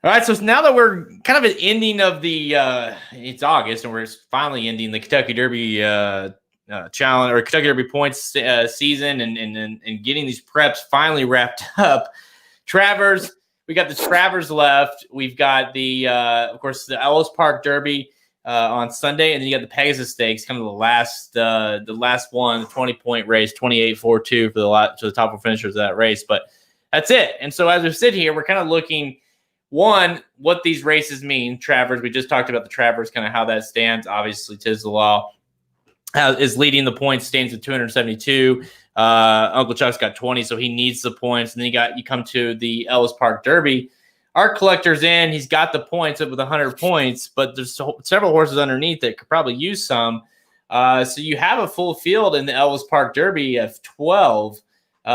All right, so now that we're kind of at the ending of the it's August, and we're finally ending the Kentucky Derby challenge or Kentucky Derby points season, and getting these preps finally wrapped up. Travers, we got the Travers left. We've got the of course the Ellis Park Derby on Sunday, and then you got the Pegasus Stakes, kind of the last one, the 20-point race, 28-4-2 for the top four finishers of that race. But that's it. And so as we sit here, we're kind of looking, one, what these races mean. Travers, we just talked about the Travers, kind of how that stands. Obviously, Tiz the Law is leading the points, stands at 272. Uncle Chuck's got 20, so he needs the points. And then you come to the Ellis Park Derby. Our collector's in. He's got the points up with 100 points, but there's several horses underneath that could probably use some. So you have a full field in the Ellis Park Derby of 12.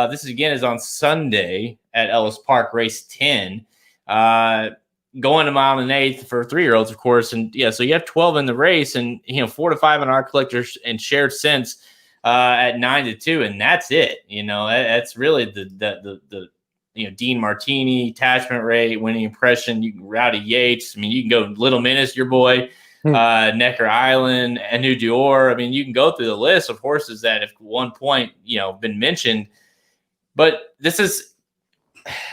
This is on Sunday at Ellis Park, race 10. Going a mile and an eighth for 3-year-olds, of course. And yeah, so you have 12 in the race, and 4-5 on our collectors and shared sense at 9-2, and that's it. That's really the Dean Martini, attachment rate, winning impression. You can Rowdy Yates. I mean, you can go Little Menace, your boy, Necker Island, Anu Dior. I mean, you can go through the list of horses that have one point, been mentioned. But this is,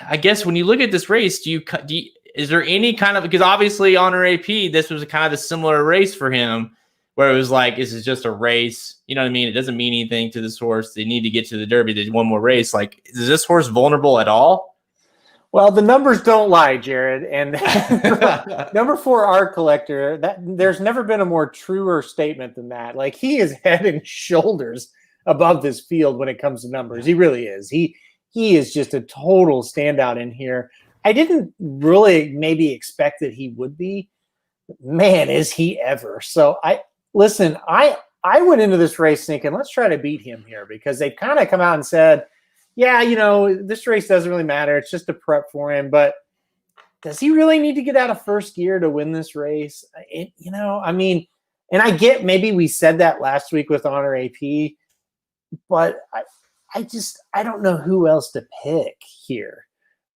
I guess, when you look at this race, is there any kind of, because obviously Honor AP, this was a kind of a similar race for him, where it was like, this is just a race. You know what I mean? It doesn't mean anything to this horse. They need to get to the Derby. There's one more race. Like, is this horse vulnerable at all? Well, the numbers don't lie, Jared. And number 4, Art Collector, there's never been a more truer statement than that. Like, he is head and shoulders above this field when it comes to numbers. He really is. He is just a total standout in here. I didn't really maybe expect that he would be. Man, is he ever. So I went into this race thinking, let's try to beat him here, because they've kind of come out and said, yeah, this race doesn't really matter. It's just a prep for him. But does he really need to get out of first gear to win this race? And I get, maybe we said that last week with Honor AP, but I don't know who else to pick here.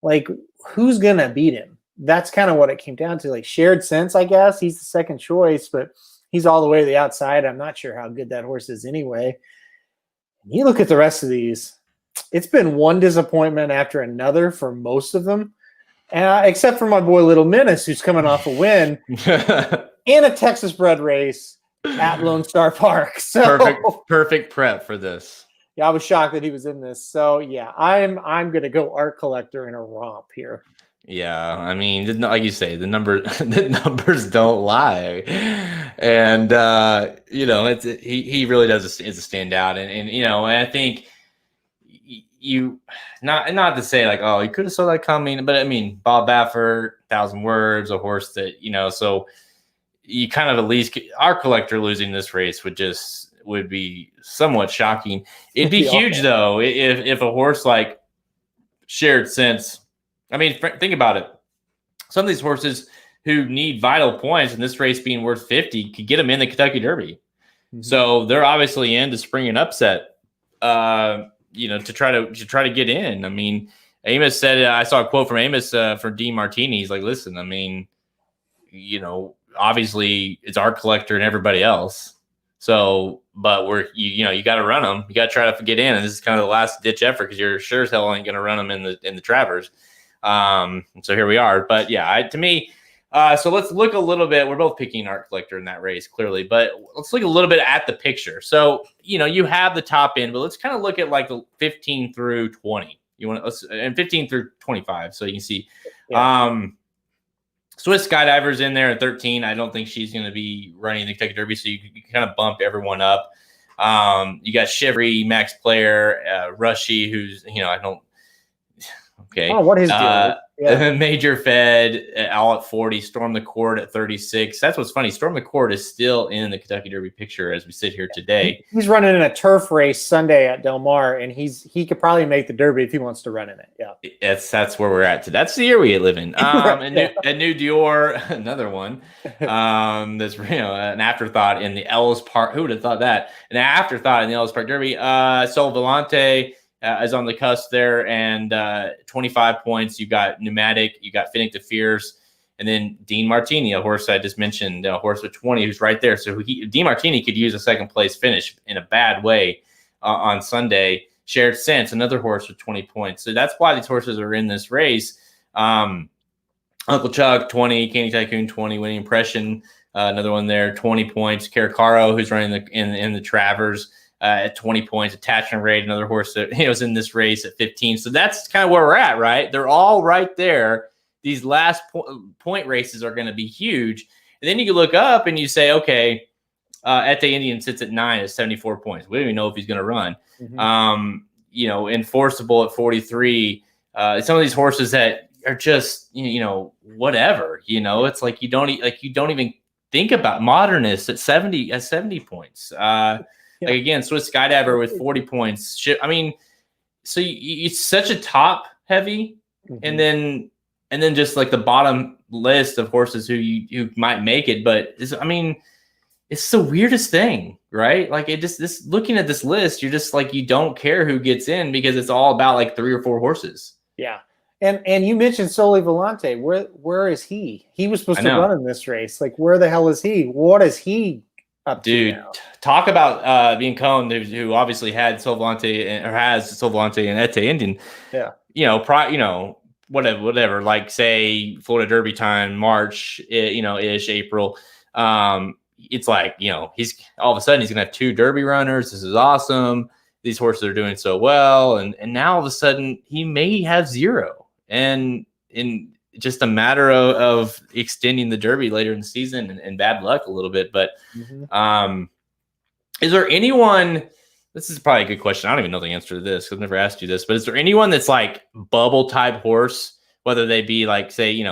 Like, who's going to beat him? That's kind of what it came down to. Like, shared sense, I guess. He's the second choice, but he's all the way to the outside. I'm not sure how good that horse is anyway. And you look at the rest of these, it's been one disappointment after another for most of them, except for my boy Little Menace, who's coming off a win in a Texas-bred race at Lone Star Park. So perfect prep for this. Yeah, I was shocked that he was in this. So yeah, I'm going to go Art Collector in a romp here. Yeah, I mean, like you say, the numbers don't lie, and he really does is a standout, and I think you not to say like, oh, you could have saw that coming, but I mean, Bob Baffert, 1,000 words, a horse that so you kind of at least, our collector losing this race would just, would be somewhat shocking. It'd be huge though if a horse like Shared Sense. I mean, think about it. Some of these horses who need vital points, and this race being worth 50, could get them in the Kentucky Derby. Mm-hmm. So they're obviously in to spring an upset. To try to get in. I mean, Amos said, I saw a quote from Amos for Dean Martini. He's like, listen, I mean, obviously it's our collector and everybody else. So, but you got to run them. You got to try to get in. And this is kind of the last ditch effort because you're sure as hell ain't going to run them in the Travers. So here we are. But yeah, to me, so let's look a little bit. We're both picking art collector in that race, clearly, but let's look a little bit at the picture. So, you have the top end, but let's kind of look at like the 15 through 20. And 15 through 25. So you can see, Swiss Skydivers in there at 13. I don't think she's going to be running the Kentucky Derby. So you kind of bump everyone up. You got Shivery, Max Player, Rushy, who's, okay. Oh, what is deal? Major Fed all at 40, Storm the Court at 36. That's what's funny. Storm the Court is still in the Kentucky Derby picture as we sit here today. He's running in a turf race Sunday at Del Mar, and he could probably make the Derby if he wants to run in it. Yeah, that's where we're at today. That's the year we live in. A new Dior, another one. That's an afterthought in the Ellis Park. Who would have thought that? An afterthought in the Ellis Park Derby. Sol Volante is on the cusp there, and 25 points. You got Pneumatic, you got Finnick the Fierce, and then Dean Martini, a horse I just mentioned, a horse with 20, who's right there. So Dean Martini could use a second place finish in a bad way on Sunday. Shared Sense, another horse with 20 points. So that's why these horses are in this race. Uncle Chuck, 20, Candy Tycoon, 20, Winning Impression, another one there, 20 points. Caracaro, who's running in the Travers, at 20 points. Attachment Rate, another horse that was in this race at 15. So that's kind of where we're at, right? They're all right there. These last point races are going to be huge. And then you can look up and you say, okay, Ete Indian sits at 9 at 74 points. We don't even know if he's going to run. Mm-hmm. Enforceable at 43. Some of these horses that are just, whatever, it's like you don't even think about. Modernist at 70 points. Like again, Swiss Skydiver with 40 points. I mean, so it's such a top heavy, mm-hmm. and then just like the bottom list of horses who might make it. But it's the weirdest thing, right? Like looking at this list, you're just like, you don't care who gets in because it's all about like 3 or 4 horses. Yeah. And you mentioned Sole Volante. Where is he? He was supposed to run in this race. Like, where the hell is he? What is he up to now? Talk about being Cone, who obviously had Sole Volante or has Sole Volante and Ete Indian. Yeah. Whatever. Like say Florida Derby time, March, ish, April. It's like, he's all of a sudden he's gonna have 2 Derby runners. This is awesome. These horses are doing so well, and now all of a sudden he may have 0. And in just a matter of extending the Derby later in the season and bad luck a little bit. But mm-hmm. Is there anyone, this is probably a good question. I don't even know the answer to this. I've never asked you this, but is there anyone that's like bubble type horse, whether they be like, say,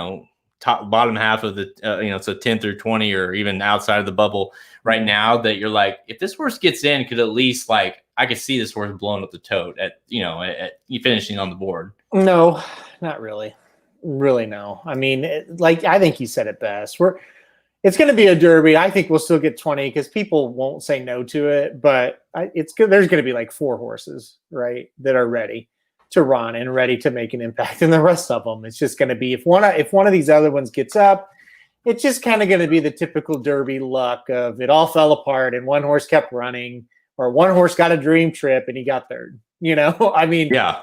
bottom half of the, so 10 through 20 or even outside of the bubble right now, that you're like, if this horse gets in, could at least like, I could see this horse blowing up the tote at finishing on the board? No, not really. Really, no. I mean, I think you said it best. It's going to be a Derby. I think we'll still get 20 because people won't say no to it. But it's good. There's going to be like 4 horses, right, that are ready to run and ready to make an impact, and the rest of them, it's just going to be if one of these other ones gets up, it's just kind of going to be the typical Derby luck of it all fell apart and one horse kept running, or one horse got a dream trip and he got third. I mean, yeah.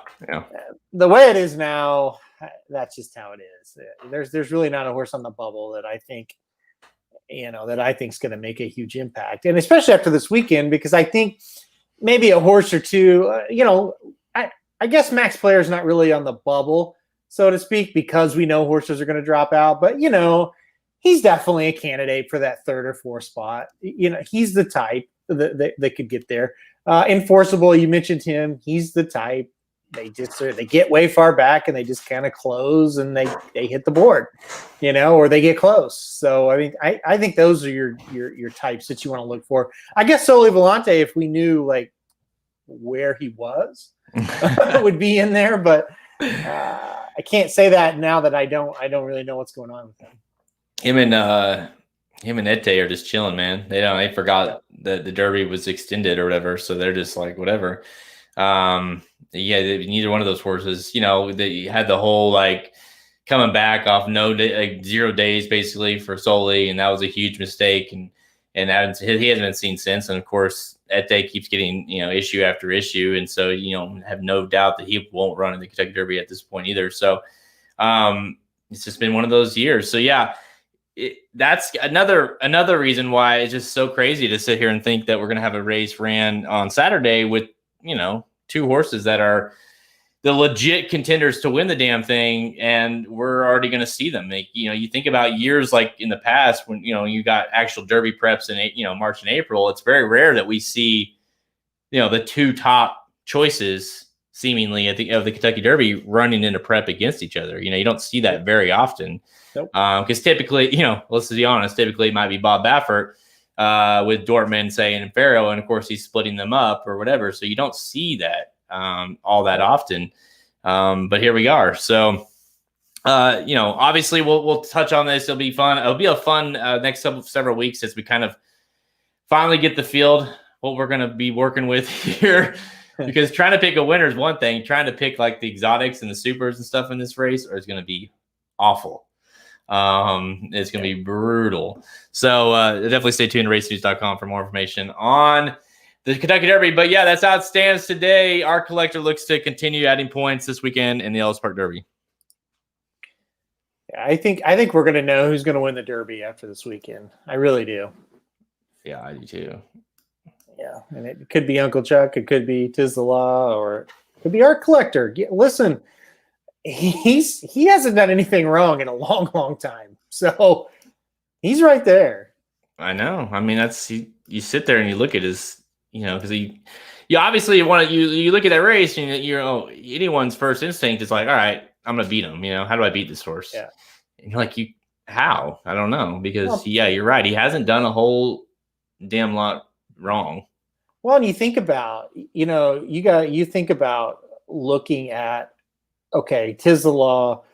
The way it is now, that's just how it is. There's really not a horse on the bubble that I think, that I think is going to make a huge impact, and especially after this weekend, because I think maybe a horse or two, I guess Max Player is not really on the bubble, so to speak, because we know horses are going to drop out, but he's definitely a candidate for that 3rd or 4th spot. He's the type that could get there. Enforceable, you mentioned him. He's the type. they get way far back and they just kind of close and they hit the board, or they get close. So I mean, I think those are your types that you want to look for. I guess Soli Volante, if we knew like where he was, would be in there, but I can't say that now that I don't really know what's going on with him. Him and Ete are just chilling, man. They forgot that the Derby was extended or whatever, so they're just like whatever. Neither one of those horses, they had the whole like coming back off 0 days basically for Soli, and that was a huge mistake. And he hasn't been seen since. And of course, Ete keeps getting issue after issue, and so have no doubt that he won't run in the Kentucky Derby at this point either. So it's just been one of those years. So yeah. That's another reason why it's just so crazy to sit here and think that we're going to have a race ran on Saturday with, 2 horses that are the legit contenders to win the damn thing. And we're already going to see them. You think about years like in the past when, you got actual Derby preps in, March and April. It's very rare that we see, the 2 top choices seemingly of the Kentucky Derby running in a prep against each other. You don't see that very often. Nope. Because typically, let's be honest, typically it might be Bob Baffert with Dortmund, say, and Farrow, and of course he's splitting them up or whatever. So you don't see that all that often. But here we are. So, obviously we'll touch on this. It'll be fun. It'll be a fun next several weeks as we kind of finally get the field, what we're going to be working with here. Because trying to pick a winner is one thing. Trying to pick like the exotics and the supers and stuff in this race is going to be awful. It's going to be brutal. So definitely stay tuned to racenews.com for more information on the Kentucky Derby. But yeah, that's how it stands today. Our collector looks to continue adding points this weekend in the Ellis Park Derby. I think we're going to know who's going to win the Derby after this weekend. I really do. Yeah, I do too. Yeah, and it could be Uncle Chuck, it could be Tiz the Law, or it could be our collector. Listen, he hasn't done anything wrong in a long, long time. So he's right there. I know. I mean, you sit there and you look at his, because you obviously want to, you look at that race and anyone's first instinct is like, all right, I'm going to beat him. How do I beat this horse? Yeah. And you're like, how? I don't know. Because you're right. He hasn't done a whole damn lot wrong. Well, and you think about, you think about looking at, okay, Tiz the Law,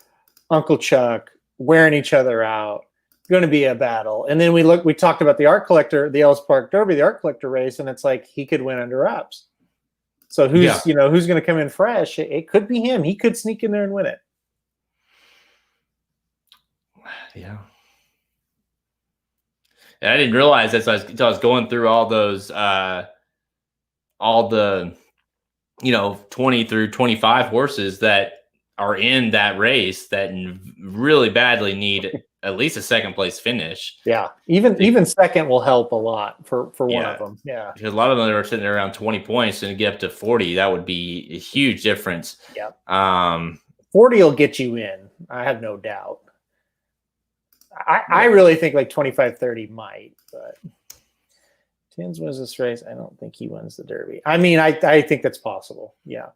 Uncle Chuck wearing each other out, going to be a battle. And then we talked about the art collector, the Ellis Park Derby, the art collector race, and it's like he could win under wraps. So who's going to come in fresh? It could be him. He could sneak in there and win it. Yeah. And I didn't realize that until I was going through all those, all the, 20 through 25 horses that are in that race that really badly need at least a second place finish. Yeah. Even second will help a lot for one of them. Yeah. Because a lot of them are sitting around 20 points and get up to 40. That would be a huge difference. Yeah. 40 will get you in. I have no doubt. I really think like 25, 30 might, but Tins wins this race. I don't think he wins the Derby. I mean, I think that's possible. Yeah.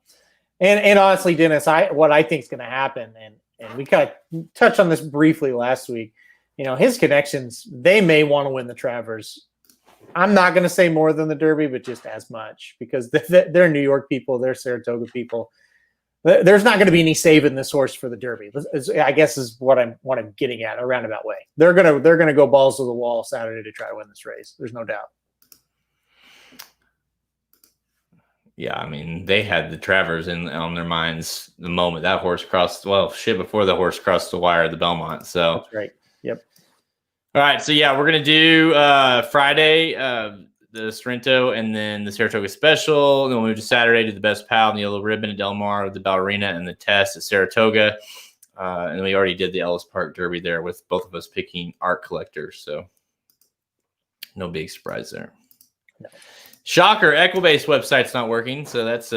And honestly, Dennis, what I think is going to happen, and we kind of touched on this briefly last week, his connections, they may want to win the Travers. I'm not going to say more than the Derby, but just as much, because they're New York people, they're Saratoga people. There's not going to be any saving this horse for the Derby, I guess is what I'm getting at, a roundabout way. They're gonna go balls to the wall Saturday to try to win this race. There's no doubt. Yeah, I mean, they had the Travers on their minds the moment that horse crossed. Well, before the horse crossed the wire at the Belmont. So that's right. Yep. All right, so yeah, we're gonna do Friday the Sorrento and then the Saratoga Special. And then we'll move to Saturday to the Best Pal and the Yellow Ribbon at Del Mar, the Ballerina and the Test at Saratoga. And we already did the Ellis Park Derby there with both of us picking art collectors. So no big surprise there. No. Shocker, Equibase website's not working. So that's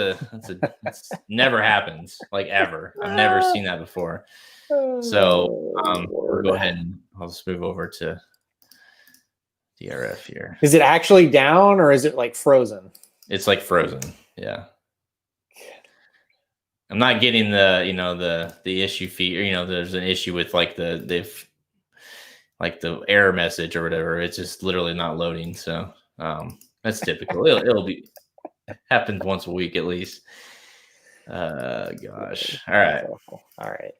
never happens, like ever. I've never seen that before. So we'll go ahead and I'll just move over to DRF here. Is it actually down or is it like frozen? It's like frozen. Yeah. I'm not getting the issue fee, or there's an issue with like the error message or whatever. It's just literally not loading. So that's typical. It'll be happens once a week at least. Gosh. All right. All right.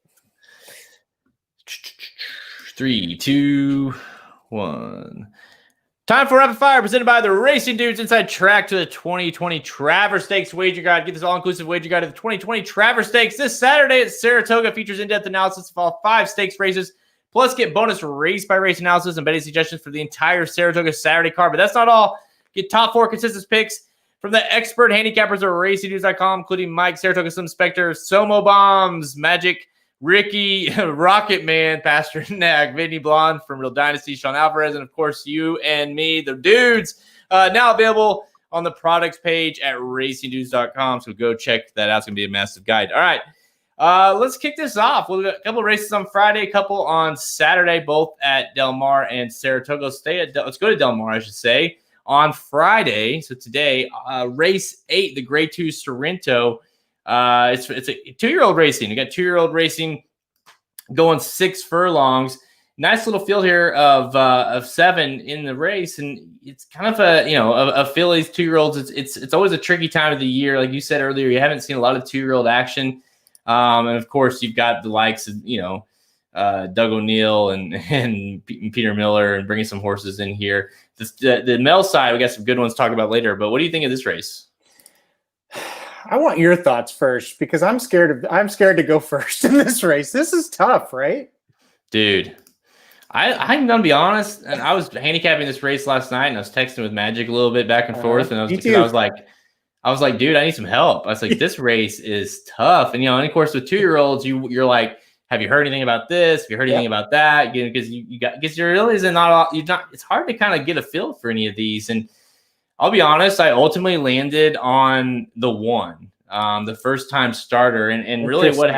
3, 2, 1. Time for Rapid Fire, presented by the Racing Dudes Inside Track to the 2020 Travers Stakes Wager Guide. Get this all-inclusive wager guide to the 2020 Travers Stakes this Saturday at Saratoga. Features in-depth analysis of all 5 stakes races. Plus, get bonus race-by-race analysis and betting suggestions for the entire Saratoga Saturday card. But that's not all. Get top 4 consistent picks from the expert handicappers at RacingDudes.com, including Mike, Saratoga Slim Spectre, Somo Bombs, Magic, Ricky, Rocket Man, Pastor Nag, Vinny Blonde from Real Dynasty, Sean Alvarez, and of course you and me, the dudes. Now available on the products page at RacingDudes.com. So go check that out. It's going to be a massive guide. All right. Let's kick this off. We've got a couple of races on Friday, a couple on Saturday, both at Del Mar and Saratoga. Let's go to Del Mar, I should say. On Friday, so today, race 8, the Grade 2 Sorrento. It's a 2-year-old racing. You got 2-year-old racing going 6 furlongs. Nice little field here of 7 in the race, and it's kind of a fillies 2-year-olds. It's always a tricky time of the year, like you said earlier. You haven't seen a lot of 2-year-old action, and of course you've got the likes of Doug O'Neill and Peter Miller, and bringing some horses in here. The male side, we got some good ones to talk about later. But what do you think of this race? I want your thoughts first, because I'm scared to go first in this race. This is tough, right? Dude, I'm gonna be honest, and I was handicapping this race last night, and I was texting with Magic a little bit back and forth, and I was like, dude, I need some help. I was like, this race is tough, and of course with 2-year-olds, you're like, have you heard anything about this? Have you heard anything about that? Because you're really it's hard to kind of get a feel for any of these. And I'll be honest, I ultimately landed on the 1, the first time starter. And really what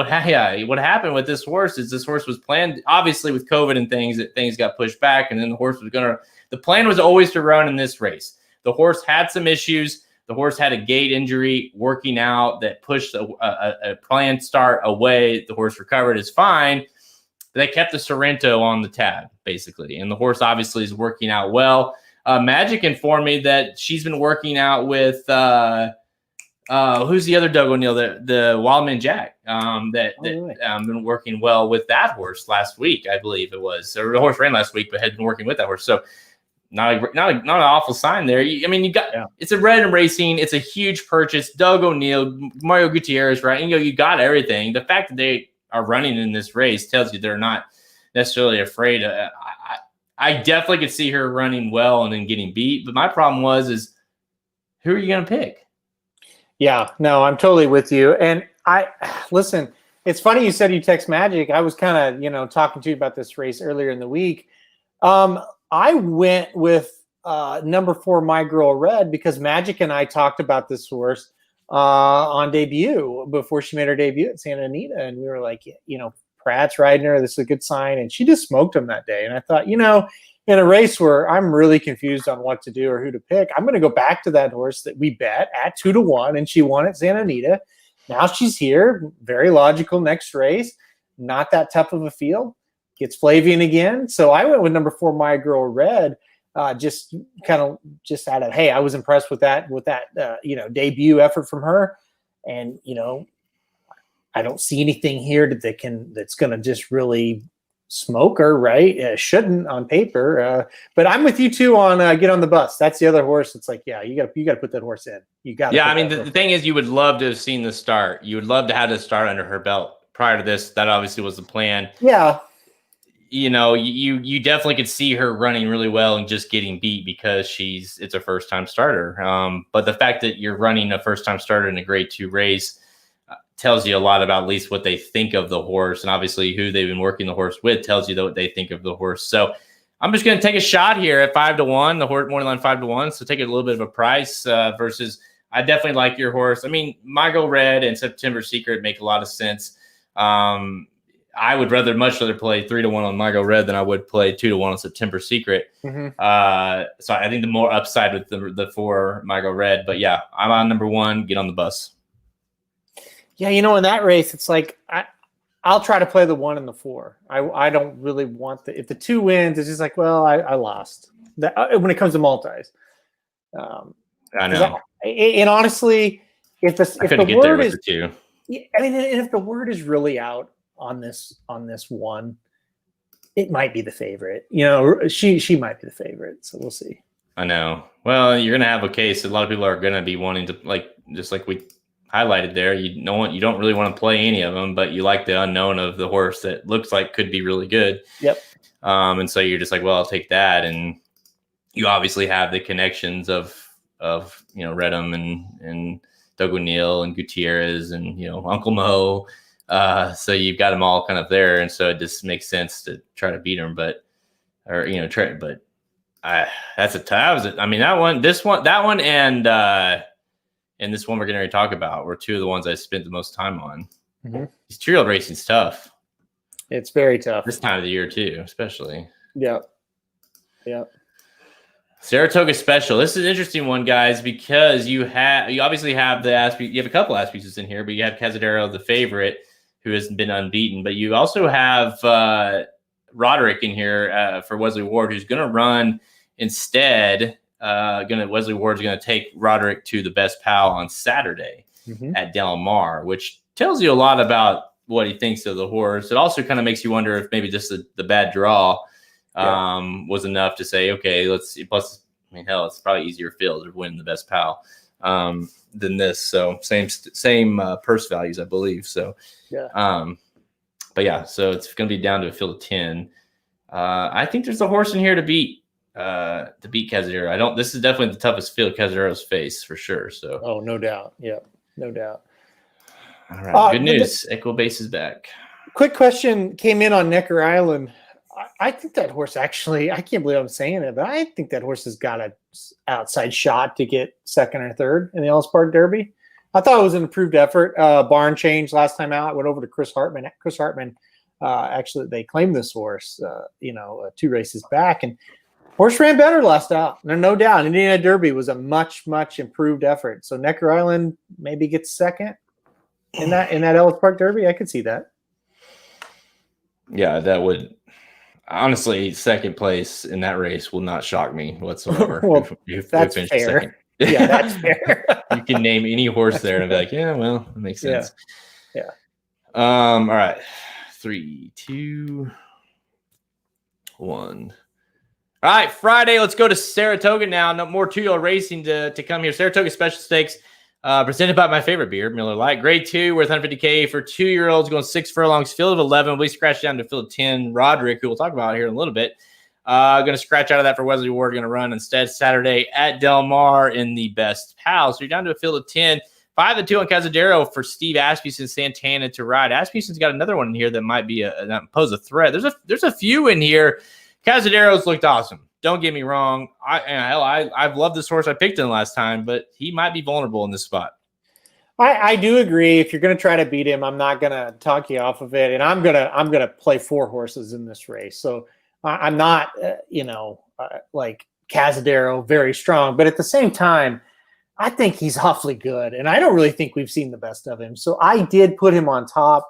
happened with this horse is this horse was planned, obviously with COVID and things got pushed back. And then the plan was always to run in this race. The horse had some issues. The horse had a gait injury working out that pushed a planned start away. The horse recovered, is fine. They kept the Sorrento on the tab, basically. And the horse obviously is working out well. Magic informed me that she's been working out with who's the other Doug O'Neill, the Wildman Jack, been working well with that horse last week, I believe it was. Or the horse ran last week, but had been working with that horse. So not an awful sign there. It's a red and racing. It's a huge purchase. Doug O'Neill, Mario Gutierrez, right? You got everything. The fact that they are running in this race tells you they're not necessarily afraid. I definitely could see her running well and then getting beat. But my problem is who are you going to pick? Yeah, no, I'm totally with you. And listen, it's funny you said you text Magic. I was kind of, talking to you about this race earlier in the week. I went with number 4, My Girl Red, because Magic and I talked about this horse on debut before she made her debut at Santa Anita. And we were like, Pratt's riding her. This is a good sign. And she just smoked him that day. And I thought, in a race where I'm really confused on what to do or who to pick, I'm going to go back to that horse that we bet at 2-1, and she won at Santa Anita. Now she's here. Very logical next race. Not that tough of a field. Gets Flavian again. So I went with number 4, My Girl Red, just out of, hey, I was impressed with that debut effort from her. And, I don't see anything here that's going to just really smoke her, right? Shouldn't on paper. But I'm with you too on Get on the Bus. That's the other horse. It's like, yeah, you got to put that horse in. You got. Yeah, the thing is, you would love to have seen the start. You would love to have the start under her belt prior to this. That obviously was the plan. Yeah. You definitely could see her running really well and just getting beat because it's a first time starter. But the fact that you're running a first time starter in a Grade 2 race tells you a lot about at least what they think of the horse, and obviously who they've been working the horse with tells you what they think of the horse. So I'm just going to take a shot here at 5-1, the horse morning line 5-1. So take a little bit of a price versus. I definitely like your horse. I mean, My Girl Red and September Secret make a lot of sense. I would much rather play 3-1 on My Girl Red than I would play 2-1 on September Secret. Mm-hmm. So I think the more upside with the 4 My Girl Red. But yeah, I'm on number 1. Get on the Bus. Yeah, in that race, it's like I'll try to play the 1 and the 4. I don't really want if the 2 wins, it's just like, well, I lost when it comes to multis. I know. And honestly, if the get there word with is the 2. I mean, and if the word is really out on this one, it might be the favorite. She might be the favorite, so we'll see. I know. Well, you're gonna have a case. A lot of people are gonna be wanting to just like we highlighted there. You don't really want to play any of them, but you like the unknown of the horse that looks like could be really good. Yep. And so you're just like, well, I'll take that, and you obviously have the connections of Redham and Doug O'Neill and Gutierrez and Uncle Mo. So you've got them all kind of there, and so it just makes sense to try to beat them. But that's a tough. I mean, that one, and this one we're going to talk about were 2 of the ones I spent the most time on. Mm-hmm. This 2-year-old racing's tough. It's very tough this time of the year too, especially. Yeah. Saratoga Special. This is an interesting one, guys, because you obviously have you have a couple Aspeces in here, but you have Cazadero, the favorite, who has been unbeaten. But you also have Roderick in here for Wesley Ward, who's going to run instead. Wesley Ward's going to take Roderick to the Best Pal on Saturday at Del Mar, which tells you a lot about what he thinks of the horse. It also kind of makes you wonder if maybe just the bad draw was enough to say, okay, let's see. Plus, I mean, hell, it's probably easier field to win the Best Pal than this. So same purse values, I believe. So, but yeah, so it's going to be down to a field of 10. I think there's a horse in here to beat Cazadero. This is definitely the toughest field Cazadero's face for sure. So, oh, no doubt. Yeah, no doubt. All right, good news. Equibase is back. Quick question came in on Necker Island. I think that horse actually, I can't believe I'm saying it, but I think that horse has got an outside shot to get 2nd or 3rd in the Ellis Park Derby. I thought it was an improved effort. Barn change last time out. Went over to Chris Hartman. Chris Hartman, actually, they claimed this horse, 2 races back. And horse ran better last out. No doubt. Indiana Derby was a much, much improved effort. So Necker Island maybe gets 2nd in that Ellis Park Derby. I could see that. Yeah, that would. Honestly, 2nd place in that race will not shock me whatsoever. Well, that's fair. Yeah, that's fair. You can name any horse there and be like, yeah, well, it makes sense. Yeah. All right. 3, 2, 1. All right, Friday. Let's go to Saratoga now. No more 2-year-old racing to come here. Saratoga Special Stakes, presented by my favorite beer, Miller Lite. Grade 2, worth $150K for 2-year-olds, going 6 furlongs, field of 11. We scratch down to field of 10. Roderick, who we'll talk about here in a little bit, going to scratch out of that for Wesley Ward. Going to run instead Saturday at Del Mar in the Best Pal. So you're down to a field of 10. 5-2 on Cazadero for Steve Asmussen Santana to ride. Asmussen's got another one in here that might be that pose a threat. There's a few in here. Cazadero's looked awesome. Don't get me wrong. I've loved this horse. I picked him last time, but he might be vulnerable in this spot. I do agree. If you're going to try to beat him, I'm not going to talk you off of it, and I'm gonna play 4 horses in this race. So I'm not, like Cazadero, very strong, but at the same time, I think he's awfully good, and I don't really think we've seen the best of him. So I did put him on top.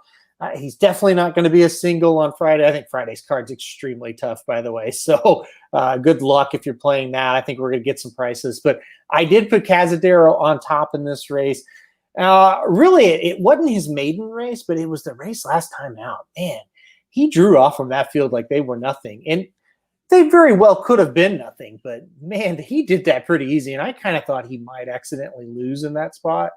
He's definitely not going to be a single on Friday. I think Friday's card's extremely tough, by the way. So good luck if you're playing that. I think we're going to get some prices. But I did put Cazadero on top in this race. Really, it wasn't his maiden race, but it was the race last time out. Man, he drew off from that field like they were nothing. And they very well could have been nothing. But, man, he did that pretty easy. And I kind of thought he might accidentally lose in that spot.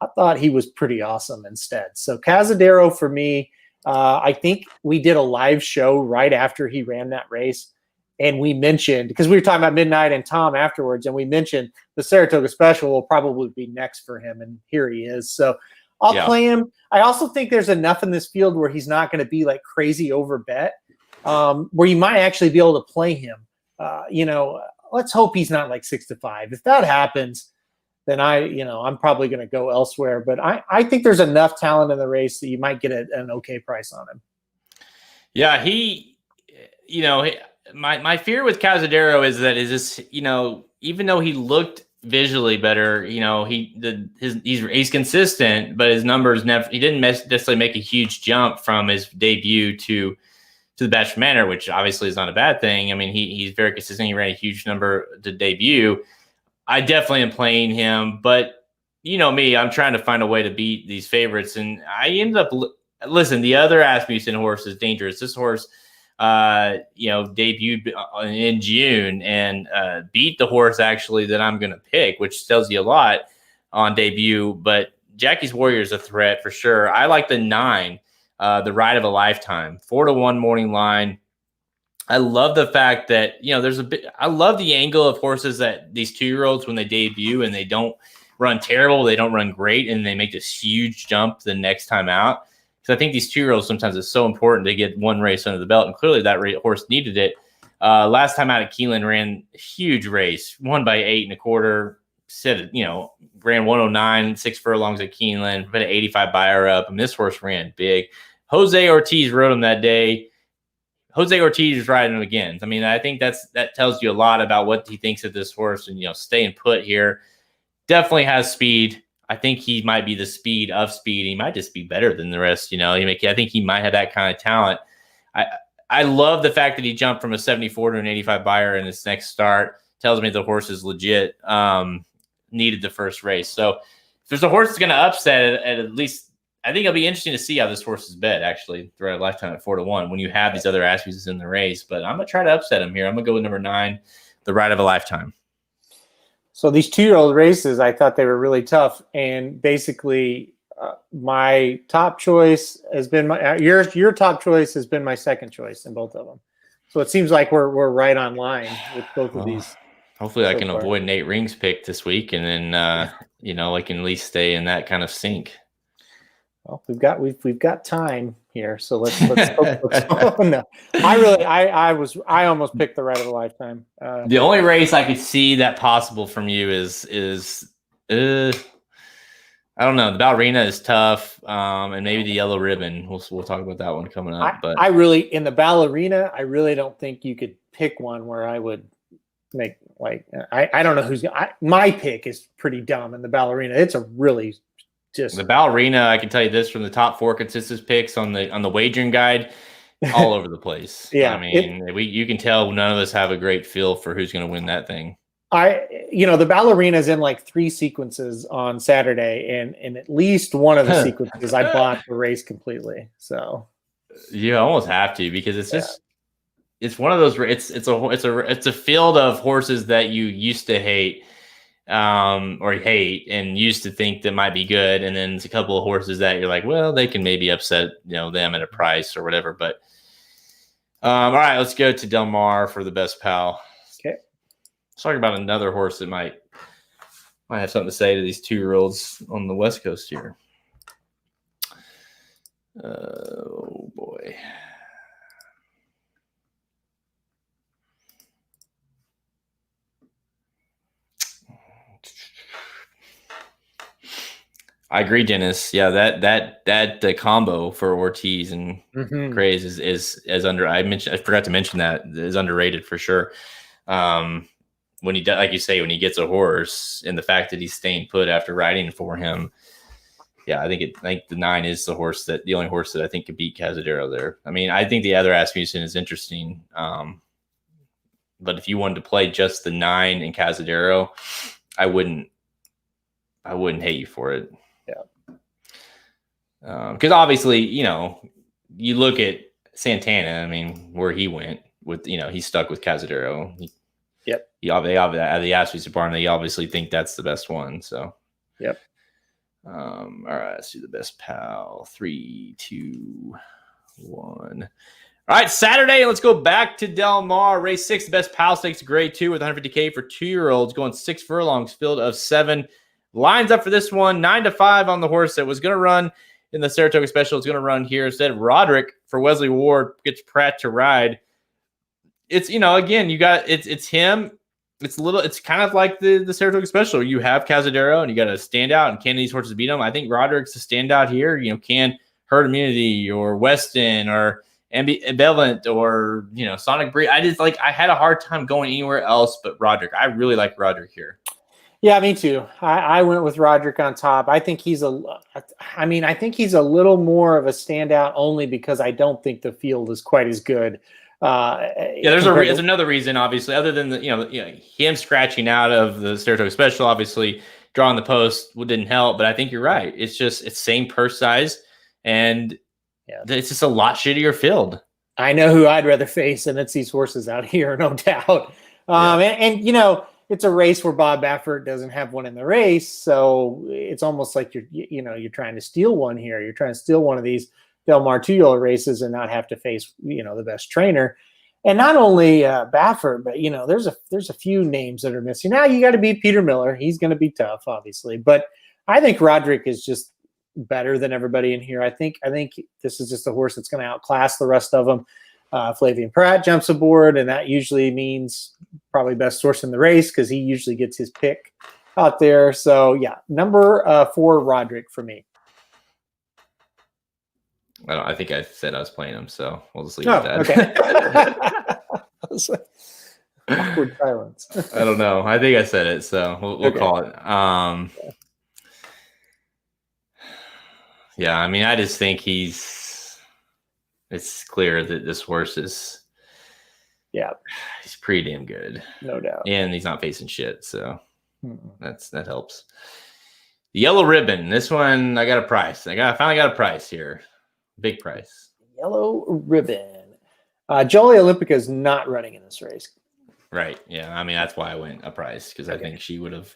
I thought he was pretty awesome instead. So Cazadero for me, I think we did a live show right after he ran that race. And we mentioned, because we were talking about Midnight and Tom afterwards, and we mentioned the Saratoga Special will probably be next for him. And here he is. So I'll play him. I also think there's enough in this field where he's not going to be like crazy over bet, where you might actually be able to play him. Let's hope he's not like 6-5. If that happens, then I'm probably going to go elsewhere. But I think there's enough talent in the race that you might get an okay price on him. Yeah, my fear with Cazadero is this, even though he looked visually better. You know, he's consistent, but his numbers he didn't necessarily make a huge jump from his debut to the Bachelor Manor, which obviously is not a bad thing. I mean, he's very consistent. He ran a huge number to debut. I definitely am playing him, but you know me, I'm trying to find a way to beat these favorites, and I ended up listen. The other Asmussen horse is dangerous. This horse, debuted in June and beat the horse actually that I'm going to pick, which tells you a lot on debut. But Jackie's Warrior is a threat for sure. I like the 9. The Ride of a Lifetime, 4-1 morning line. I love the fact that, I love the angle of horses that these 2-year-olds, when they debut and they don't run terrible, they don't run great, and they make this huge jump the next time out. Because I think these 2-year-olds, sometimes it's so important to get one race under the belt, and clearly that horse needed it. Last time out at Keeneland, ran a huge race, won by 8 1/4. Ran 109, 6 furlongs at Keeneland, put an 85 buyer up, and this horse ran big. Jose Ortiz rode him that day. Jose Ortiz is riding him again. I mean, I think that tells you a lot about what he thinks of this horse, and staying put here. Definitely has speed. I think he might be the speed of speed. He might just be better than the rest. I think he might have that kind of talent. I love the fact that he jumped from a 74 to an 85 buyer in his next start. Tells me the horse is legit. Needed the first race. So if there's a horse that's going to upset at least, I think it'll be interesting to see how this horse is bet actually throughout a lifetime at 4-1 when you have these other Asmussens in the race. But I'm going to try to upset him here. I'm going to go with number 9, the Ride of a Lifetime. So these 2-year-old races, I thought they were really tough. And basically my top choice has been your top choice has been my second choice in both of them. So it seems like we're right on line with both of these. Hopefully I can avoid Nate Ring's pick this week, and then I can at least stay in that kind of sync. Well, we've got time here, so let's no. I almost picked the Ride of a Lifetime. The only race I could see that possible from you is I don't know. The Ballerina is tough, and maybe the Yellow Ribbon. We'll talk about that one coming up. But in the Ballerina, I really don't think you could pick one where I would make I don't know who's my pick is pretty dumb in the Ballerina. It's a really just the Ballerina. I can tell you this from the top 4 consensus picks on the wagering guide, all over the place. Yeah, I mean, you can tell none of us have a great feel for who's going to win that thing. The Ballerina is in like 3 sequences on Saturday, and in at least one of the sequences I bought the race completely. So you almost have to, because it's just it's one of those. It's a field of horses that you used to hate. Or hate and used to think that might be good, and then it's a couple of horses that you're like, well, they can maybe upset them at a price or whatever. But all right, let's go to Del Mar for the best pal. Okay, let's talk about another horse that might have something to say to these 2-year-olds on the West Coast here. Oh boy. I agree, Dennis. Yeah, that combo for Ortiz and Craze is under. I forgot to mention that is underrated for sure. When he does, like you say, when he gets a horse, and the fact that he's staying put after riding for him, I think the 9 is the only horse that I think could beat Cazadero there. I mean, I think the other Asmussen is interesting, but if you wanted to play just the 9 and Cazadero, I wouldn't hate you for it. Because obviously, you look at Santana. I mean, where he went with, he's stuck with Cazadero. Yep. They the Asmussen barn. They obviously think that's the best one. So. Yep. All right, let's do the best pal. 3, 2, 1. All right, Saturday. Let's go back to Del Mar. Race 6, the best pal stakes, grade 2 with 150K for 2-year-olds, going 6 furlongs, field of 7. Lines up for this one, 9-5 on the horse that was going to run in the Saratoga Special. It's going to run here instead. Roderick for Wesley Ward gets Pratt to ride. It's, again, you got it's him. It's kind of like the Saratoga Special. You have Cazadero and you got to stand out, and can these horses beat him? I think Roderick's a standout here. Can Herd Immunity or Weston or Ambivalent or Sonic Breed. I had a hard time going anywhere else but Roderick. I really like Roderick here. Yeah, me too. I went with Roderick on top. I think he's I think he's a little more of a standout only because I don't think the field is quite as good. Yeah, there's another reason, obviously, other than him scratching out of the Saratoga Special. Obviously, drawing the post didn't help, but I think you're right. It's same purse size, and it's just a lot shittier field. I know who I'd rather face, and it's these horses out here, no doubt. And it's a race where Bob Baffert doesn't have one in the race, so it's almost like you're trying to steal one here. You're trying to steal one of these Del Mar 2-year races and not have to face the best trainer. And not only Baffert, but there's a few names that are missing. Now you got to beat Peter Miller. He's going to be tough, obviously, but I think Roderick is just better than everybody in here. I think this is just a horse that's going to outclass the rest of them. Flavian Pratt jumps aboard, and that usually means probably best horse in the race because he usually gets his pick out there. So yeah, number 4, Roderick for me. I think I said I was playing him, so we'll just leave it at that. Okay. Awkward silence. I don't know. I think I said it, so we'll call it. Yeah, I mean, I just think it's clear that this horse is, he's pretty damn good. No doubt. And he's not facing shit, so that helps. The Yellow Ribbon. This one, I got a price. I finally got a price here. Big price. Yellow Ribbon. Jolie Olympica is not running in this race. Right. Yeah. I mean, that's why I went a price because I think she would have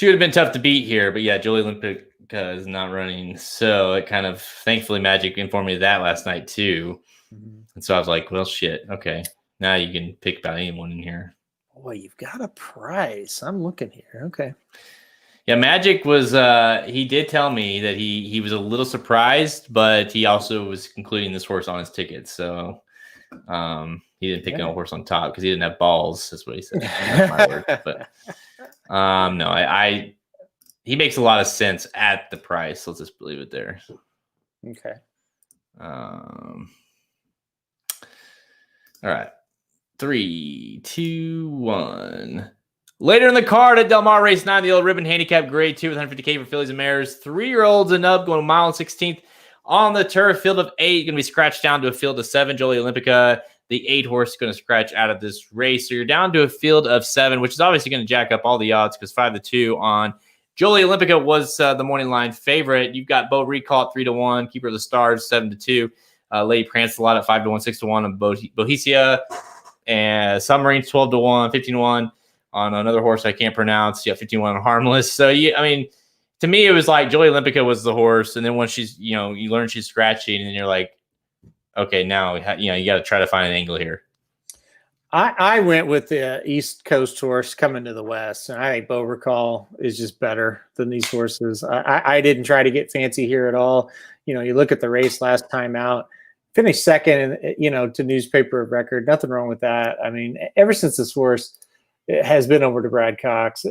been tough to beat here. But yeah, Jolie Olympica is not running. So it kind of, thankfully, Magic informed me of that last night too. Mm-hmm. And so I was like, well, shit. Okay. Now you can pick about anyone in here. Boy, you've got a price. I'm looking here. Okay. Yeah, Magic was he did tell me that he was a little surprised, but he also was including this horse on his ticket. So he didn't pick no horse on top because he didn't have balls. That's what he said. That's my word. But no, he makes a lot of sense at the price. Let's just leave it there. Okay. All right. 3, 2, 1. Later in the card at Del Mar Race 9, the Yellow Ribbon Handicap Grade 2 with 150K for fillies and mares. 3-year-olds and up going a mile and 16th on the turf. Field of 8 going to be scratched down to a field of 7. Jolie Olympica, the 8 horse, is going to scratch out of this race. So you're down to a field of 7, which is obviously going to jack up all the odds because 5-2 on Jolie Olympica was the morning line favorite. You've got Bo Recall at 3-1, Keeper of the Stars 7-2, Lady Prancelot at 5-1, 6-1 on Bohesia, and Submarine 12-1, 15-1. On another horse I can't pronounce. Yeah, 51 on Harmless. So, I mean, to me, it was like Jolie Olympica was the horse. And then once she's, you learn she's scratching and you're like, okay, now, you got to try to find an angle here. I went with the East Coast horse coming to the West. And I think Bo Recall is just better than these horses. I didn't try to get fancy here at all. You look at the race last time out, finished second, to newspaper of record. Nothing wrong with that. I mean, ever since this horse has been over to Brad Cox,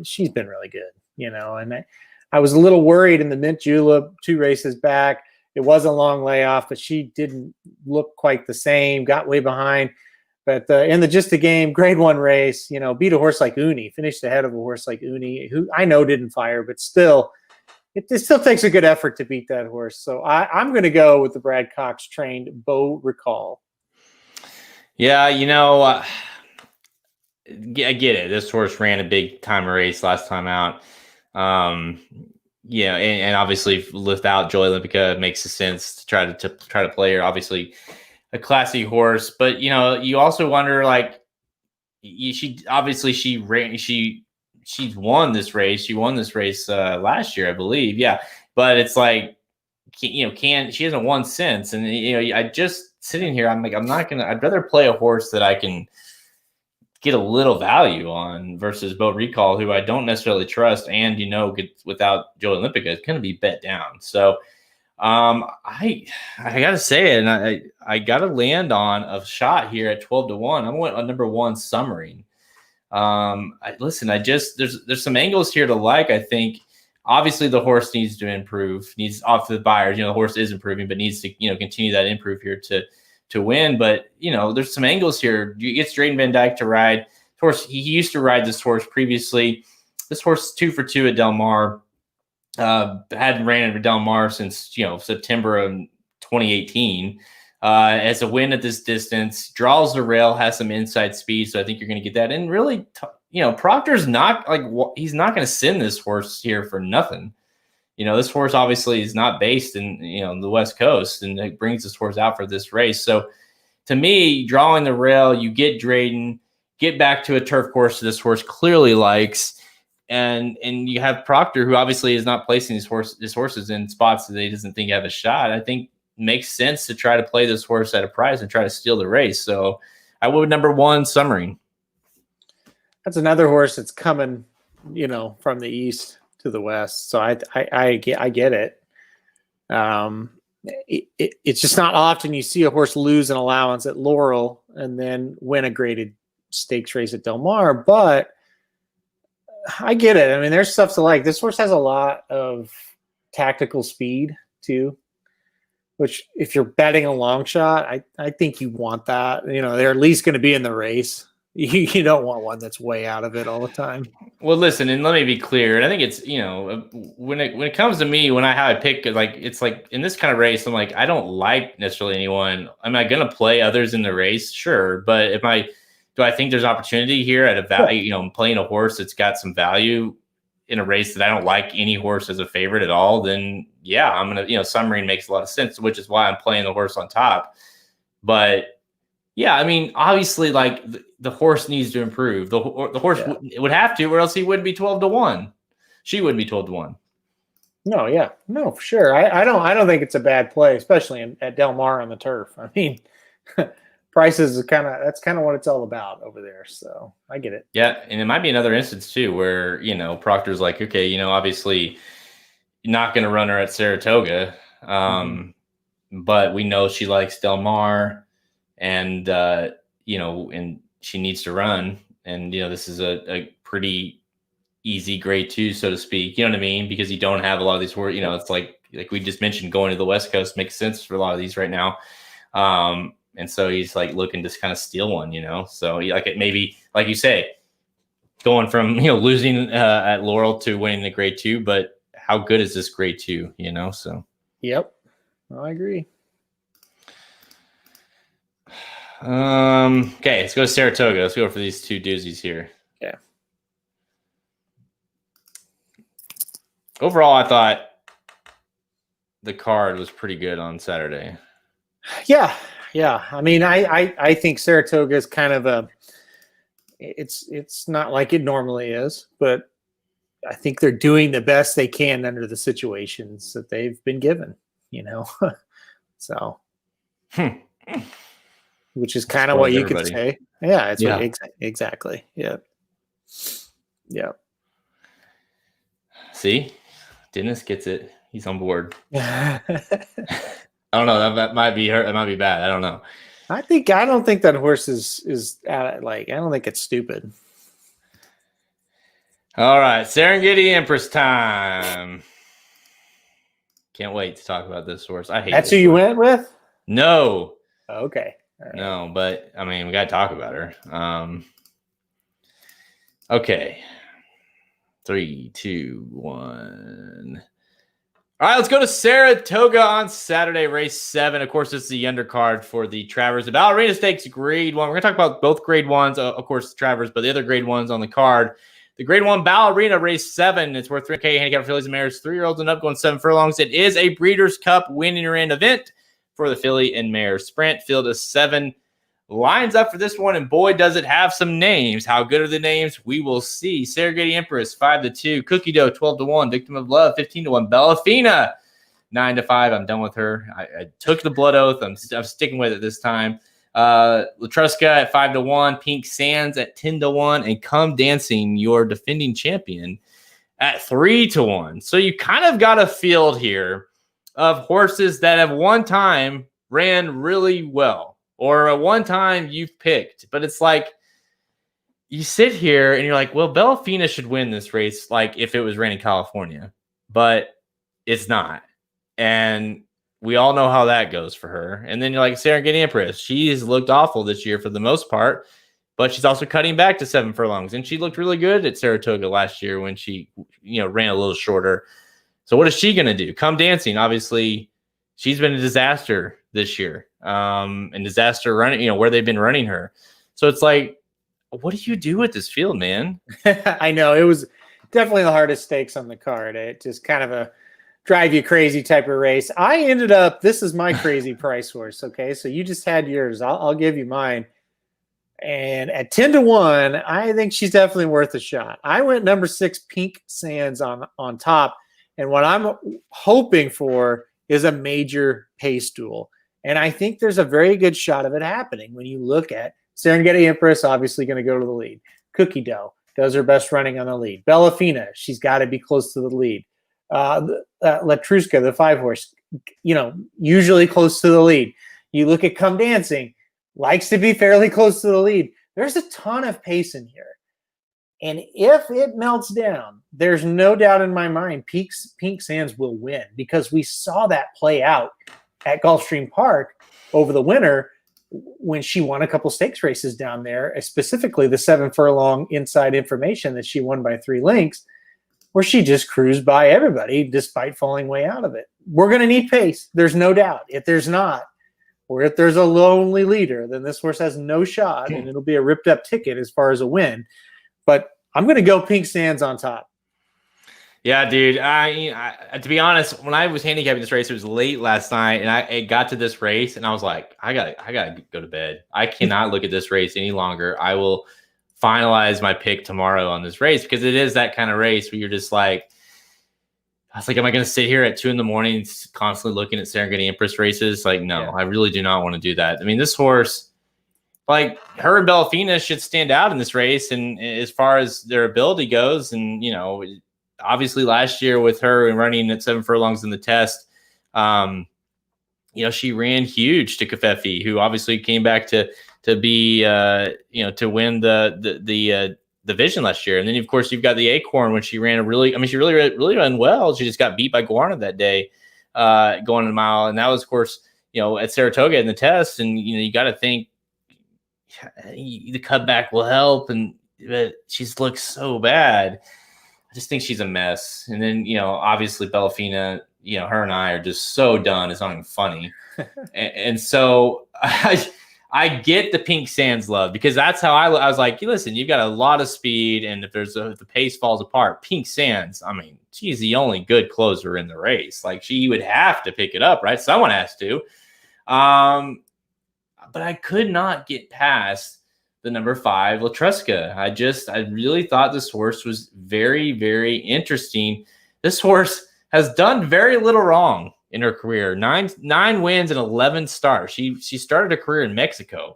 she's been really good, and I was a little worried in the Mint Julep 2 races back. It was a long layoff, but she didn't look quite the same, got way behind. But in the Just a Game Grade 1 race, beat a horse like Uni, finished ahead of a horse like Uni, who I know didn't fire, but still, it still takes a good effort to beat that horse. So I'm going to go with the Brad Cox trained Bo Recall. Yeah, I get it. This horse ran a big time race last time out. And obviously without Jolie Olympica, it makes sense to try to play her. Obviously a classy horse, but you also wonder, like, she won this race. She won this race last year, I believe. Yeah. But it's like, she hasn't won since. And, I just sitting here, I'm like, I'd rather play a horse that I can get a little value on versus Bo Recall, who I don't necessarily trust. And, without Jolie Olympica, it's going to be bet down. So I got to say it, and I got to land on a shot here at 12-1. I went on number 1, Submarine. There's some angles here to like. I think obviously the horse needs to improve, needs off the buyers. The horse is improving, but needs to, continue that improve here to win. But, there's some angles here. You get Drayden Van Dyke to ride horse, he used to ride this horse previously. This horse is 2 for 2 at Del Mar. Hadn't ran at Del Mar since September of 2018. As a win at this distance, draws the rail, has some inside speed, so I think you're going to get that. And really, Proctor's not he's not going to send this horse here for nothing. This horse obviously is not based in the West Coast, and it brings this horse out for this race. So to me, drawing the rail, you get Drayden, get back to a turf course that this horse clearly likes. And you have Proctor, who obviously is not placing his horses in spots that he doesn't think have a shot. I think makes sense to try to play this horse at a price and try to steal the race. So I would number 1 Summering. That's another horse that's coming, from the east to the west. So I get it. It's just not often you see a horse lose an allowance at Laurel and then win a graded stakes race at Del Mar, but I get it. I mean, there's stuff to like. This horse has a lot of tactical speed too, which if you're betting a long shot, I think you want that. They're at least going to be in the race. You don't want one that's way out of it all the time. Well, listen, and let me be clear. And I think it's, when it comes to me, when I pick, it's like in this kind of race, I'm like, I don't like necessarily anyone. Am I going to play others in the race? Sure. But do I think there's opportunity here at a value, playing a horse that's got some value in a race that I don't like any horse as a favorite at all? Then yeah, I'm going to, Summering makes a lot of sense, which is why I'm playing the horse on top. But yeah, I mean, obviously, the horse needs to improve. The horse would have to, or else he wouldn't be 12-1. She wouldn't be 12-1. No, for sure. I don't think it's a bad play, especially at Del Mar on the turf. I mean, prices are that's kind of what it's all about over there. So I get it. Yeah, and it might be another instance too where Proctor's like, okay, obviously not going to run her at Saratoga, but we know she likes Del Mar. And, and she needs to run. And, this is a pretty easy grade 2, so to speak. You know what I mean? Because you don't have a lot of these words, it's like we just mentioned, going to the West Coast makes sense for a lot of these right now. And so he's looking to kind of steal one, So maybe, like you say, going from, losing at Laurel to winning the grade 2, but how good is this grade 2, So. Yep. I agree. Okay, let's go to Saratoga. Let's go for these 2 doozies here. Yeah. Overall, I thought the card was pretty good on Saturday. Yeah. I mean, I think Saratoga is kind of it's not like it normally is, but I think they're doing the best they can under the situations that they've been given, so. Which is kind of what you could say. Yeah, it's exactly. Yeah. See, Dennis gets it. He's on board. I don't know. That might be hurt. That might be bad. I don't know. I don't think that horse is I don't think it's stupid. All right, Serengeti Empress time. Can't wait to talk about this horse. I hate. That's who you went with? No. Okay. Right. No, but I mean, we got to talk about her. Okay. 3, 2, 1. All right, let's go to Saratoga on Saturday, race 7. Of course, this is the undercard for the Travers the Ballerina Stakes grade 1. We're going to talk about both grade 1s, of course, Travers, but the other grade 1s on the card. The grade 1 Ballerina race 7. It's worth $3K handicap fillies and mares, 3-year-olds and up, going 7 furlongs. It is a Breeders' Cup winning event for the filly and mare sprint. Field of 7 lines up for this one, and boy, does it have some names. How good are the names? We will see. Serengeti Empress 5-2, Cookie Dough 12-1, Victim of Love 15-1, Bellafina 9-5. I'm done with her. I took the blood oath. I'm sticking with it this time. Latruska at 5-1, Pink Sands at 10-1, and Come Dancing, your defending champion, at 3-1. So you kind of got a field here of horses that have one time ran really well, or one time you've picked, but it's like you sit here and you're like, well, Bellafina should win this race, like if it was ran in California, but it's not. And we all know how that goes for her. And then you're like, Serengeti Empress, she's looked awful this year for the most part, but she's also cutting back to 7 furlongs. And she looked really good at Saratoga last year when she, ran a little shorter. So what is she going to do? Come dancing. Obviously, she's been a disaster this year, and disaster running, where they've been running her. So it's like, what do you do with this field, man? I know it was definitely the hardest stakes on the card. It just kind of a drive you crazy type of race. I ended up, this is my crazy price horse. Okay. So you just had yours. I'll give you mine. And at 10-1, I think she's definitely worth a shot. I went number 6, Pink Sands on top. And what I'm hoping for is a major pace duel. And I think there's a very good shot of it happening when you look at Serengeti Empress, obviously going to go to the lead. Cookie Dough does her best running on the lead. Bellafina, she's got to be close to the lead. Latruska, the 5-horse, usually close to the lead. You look at Come Dancing, likes to be fairly close to the lead. There's a ton of pace in here. And if it melts down, there's no doubt in my mind Pink Sands will win, because we saw that play out at Gulfstream Park over the winter when she won a couple stakes races down there, specifically the 7 furlong Inside Information that she won by 3 lengths, where she just cruised by everybody despite falling way out of it. We're going to need pace. There's no doubt. If there's not, or if there's a lonely leader, then this horse has no shot, and it'll be a ripped up ticket as far as a win. But I'm going to go Pink Sands on top. Yeah, dude. I to be honest, when I was handicapping this race, it was late last night, and it got to this race, and I was like, I gotta go to bed. I cannot look at this race any longer. I will finalize my pick tomorrow on this race, because it is that kind of race where you're just like, I was like, am I going to sit here at 2 a.m. constantly looking at Serengeti Empress races? Like, no, yeah. I really do not want to do that. I mean, this horse, like, her and Bellafina should stand out in this race, and as far as their ability goes, and obviously last year with her and running at 7 furlongs in the test, she ran huge to Kafefi, who obviously came back to be to win the division last year. And then of course you've got the Acorn when she ran she really ran well. She just got beat by Guarna that day, going a mile. And that was of course, at Saratoga in the test. And you got to think the cutback will help. And she's looked so bad. I just think she's a mess. And then, obviously Bellafina, her and I are just so done. It's not even funny. and so I get the Pink Sands love, because that's how I was like, listen, you've got a lot of speed. And if the pace falls apart, Pink Sands, I mean, she's the only good closer in the race. Like, she would have to pick it up, right? Someone has to. But I could not get past the number 5, Latruska. I really thought this horse was very, very interesting. This horse has done very little wrong in her career. Nine wins and 11 starts. She started a career in Mexico,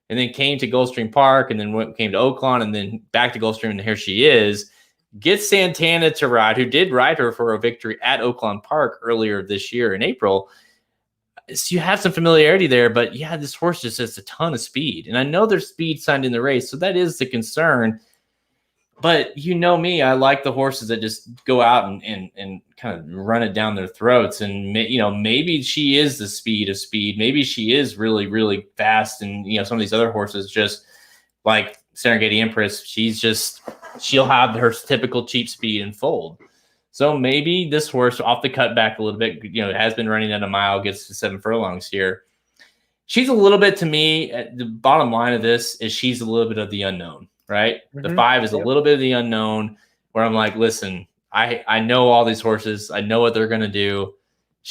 and then came to Gulfstream Park, and then came to Oaklawn, and then back to Gulfstream, and here she is. Gets Santana to ride, who did ride her for a victory at Oaklawn Park earlier this year in April. So you have some familiarity there, but yeah, this horse just has a ton of speed. And I know there's speed signed in the race, so that is the concern. But me, I like the horses that just go out and kind of run it down their throats. And, maybe she is the speed of speed. Maybe she is really, really fast. And, some of these other horses, just like Serengeti Empress, she'll have her typical cheap speed and fold. So maybe this horse off the cutback a little bit, has been running at a mile, gets to 7 furlongs here. She's a little bit, to me, at the bottom line of this is she's a little bit of the unknown, right? Mm-hmm. The 5 is a little bit of the unknown, where I'm like, listen, I know all these horses. I know what they're going to do.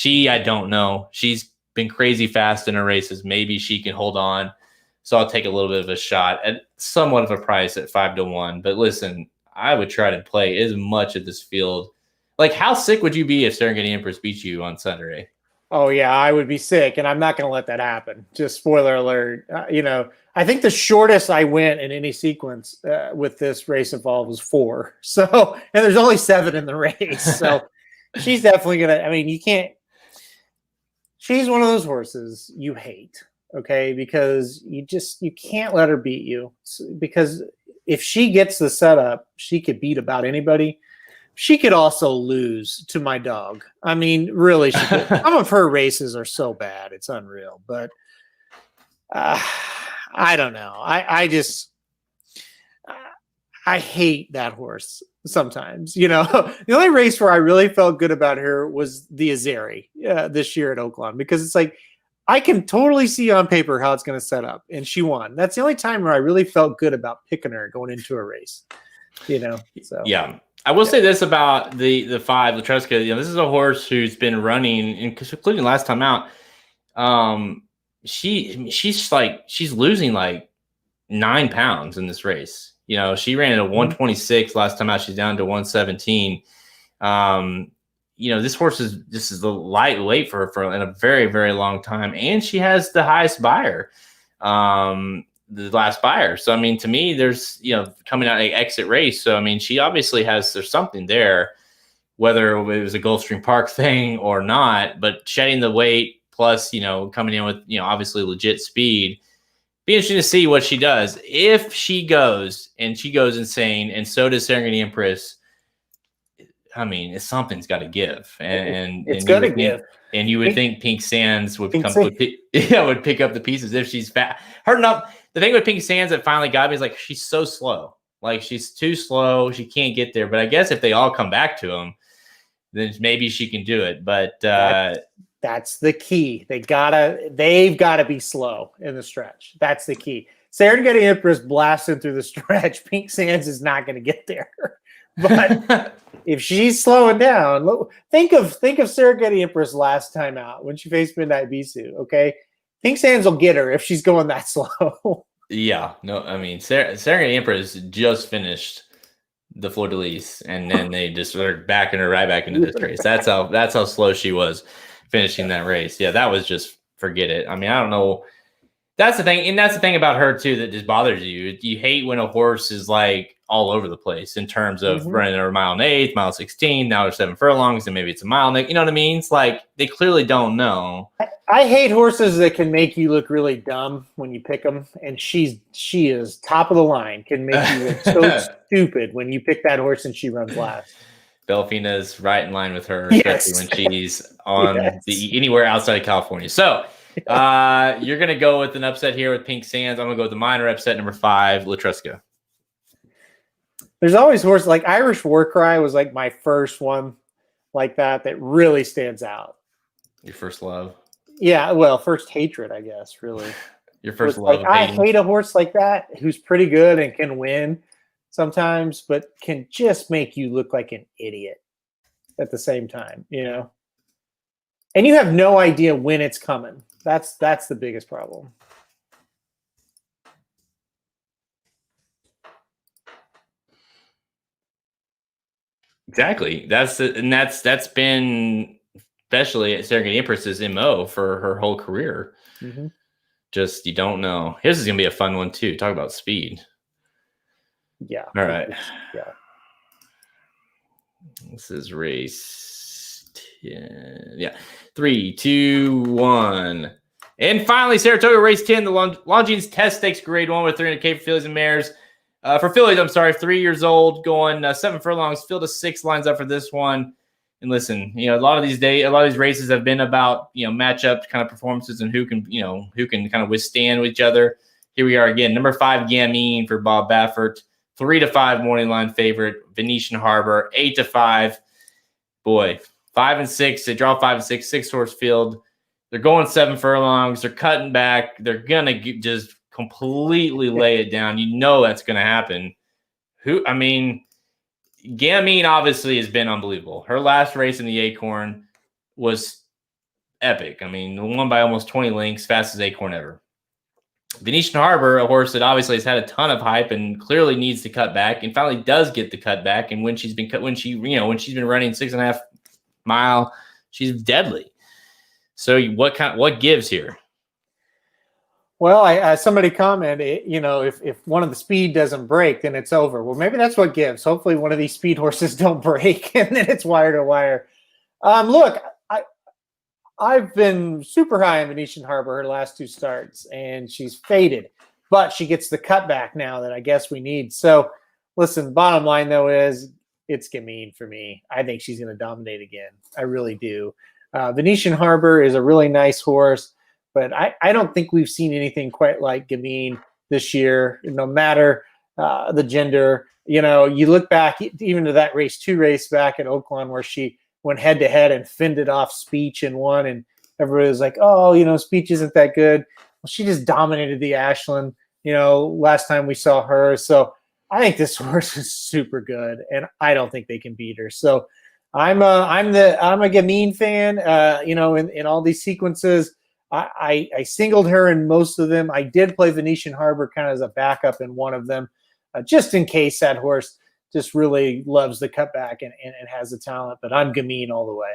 I don't know. She's been crazy fast in her races. Maybe she can hold on. So I'll take a little bit of a shot at somewhat of a price at 5-1. But listen, I would try to play as much of this field. Like, how sick would you be if Serengeti Empress beat you on Saturday? Oh, yeah, I would be sick, and I'm not going to let that happen. Just spoiler alert. I think the shortest I went in any sequence with this race involved was 4. So, and there's only 7 in the race. So she's definitely going to, you can't, she's one of those horses you hate, okay? Because you can't let her beat you. Because if she gets the setup, she could beat about anybody. She could also lose to my dog. Really, she could. Some of her races are so bad, it's unreal. But I don't know. I just I hate that horse sometimes. You know, the only race where I really felt good about her was the Azeri this year at Oaklawn, because it's like I can totally see on paper how it's going to set up, and she won. That's the only time where I really felt good about picking her going into a race. You know, so yeah. I will say this about the 5, Latreska. You know, this is a horse who's been running, including last time out. She's losing like 9 pounds in this race. You know, she ran at a 126 last time out. She's down to 117. You know, this horse is the lightweight for her for in a very, very long time, and she has the highest buyer, the last buyer. So I mean, to me, there's, you know, coming out an exit race. So I mean, she obviously there's something there, whether it was a Gulfstream Park thing or not. But shedding the weight plus, you know, coming in with, you know, obviously legit speed. Be interesting to see what she does. If she goes insane, and so does Serengeti Empress, I mean, something's got to give, and it's going to give. And you would think Pink Sands would pick up the pieces if she's fat. The thing with Pink Sands that finally got me is like she's so slow. Like she's too slow. She can't get there. But I guess if they all come back to him, then maybe she can do it. But that's the key. They've got to be slow in the stretch. That's the key. Serengeti Empress blasting through the stretch. Pink Sands is not going to get there. But if she's slowing down, think of Serengeti Empress last time out when she faced Midnight Bisou. Okay, Pink Sands will get her if she's going that slow. Yeah, no, I mean Serengeti Empress just finished the Fleur de Lis, and then they just started backing her right back into this race. That's how slow she was finishing that race. Yeah, that was just forget it. I mean, I don't know. That's the thing, and that's the thing about her too that just bothers you. You hate when a horse is like all over the place in terms of running a mile and 1/8, mile 16. Now they're 7 furlongs, and maybe it's a mile. You know what I mean? It's like they clearly don't know. I hate horses that can make you look really dumb when you pick them, and she is top of the line. Can make you look so stupid when you pick that horse and she runs last. Belfina's right in line with her, especially when she's on anywhere outside of California. So you're going to go with an upset here with Pink Sands. I'm going to go with the minor upset, number 5, Latreska. There's always horses like Irish War Cry was like my first one like that really stands out. Your first love? Yeah, well, first hatred, I guess, really. Your first love. Like, I hate a horse like that who's pretty good and can win sometimes, but can just make you look like an idiot at the same time, you know? And you have no idea when it's coming. That's the biggest problem. Exactly. That's been especially at Serengeti Empress's MO for her whole career. Mm-hmm. Just you don't know. This is gonna be a fun one too. Talk about speed. Yeah. All right. Yeah. This is race 10. Yeah. 3, 2, 1. And finally, Saratoga race 10, the Longines Test Stakes Grade 1 with 300K for fillies and mares. For fillies, I'm sorry, 3 years old, going 7 furlongs, field of 6 lines up for this one. And listen, you know, a lot of these races have been about, you know, matchup kind of performances and who can kind of withstand with each other. Here we are again, number 5, Gamine for Bob Baffert, 3-5 morning line favorite, Venetian Harbor, 8-5. Boy, 5 and 6, they draw 5 and 6, 6-horse field. They're going 7 furlongs. They're cutting back. They're gonna just completely lay it down. You know that's gonna happen. Gamine obviously has been unbelievable. Her last race in the Acorn was epic. I mean, won by almost 20 lengths, fastest Acorn ever. Venetian Harbor, a horse that obviously has had a ton of hype and clearly needs to cut back, and finally does get the cut back. And when she's been running 6.5 mile, she's deadly. So what gives here? Well, somebody commented, you know, if one of the speed doesn't break, then it's over. Well, maybe that's what gives. Hopefully one of these speed horses don't break, and then it's wire to wire. Look, I've been super high on Venetian Harbor her last 2 starts, and she's faded. But she gets the cutback now that I guess we need. So, listen, bottom line, though, is it's Gamine for me. I think she's going to dominate again. I really do. Venetian Harbor is a really nice horse, but I don't think we've seen anything quite like Gamine this year. No matter the gender. You know, you look back even to that race 2 race back at Oaklawn where she went head to head and fended off Speech and won, and everybody was like, "Oh, you know, Speech isn't that good." Well, she just dominated the Ashland. You know, last time we saw her, so I think this horse is super good, and I don't think they can beat her. So I'm a Gamine fan. You know, in all these sequences, I singled her in most of them. I did play Venetian Harbor kind of as a backup in one of them, just in case that horse just really loves the cutback and has the talent. But I'm Gamine all the way.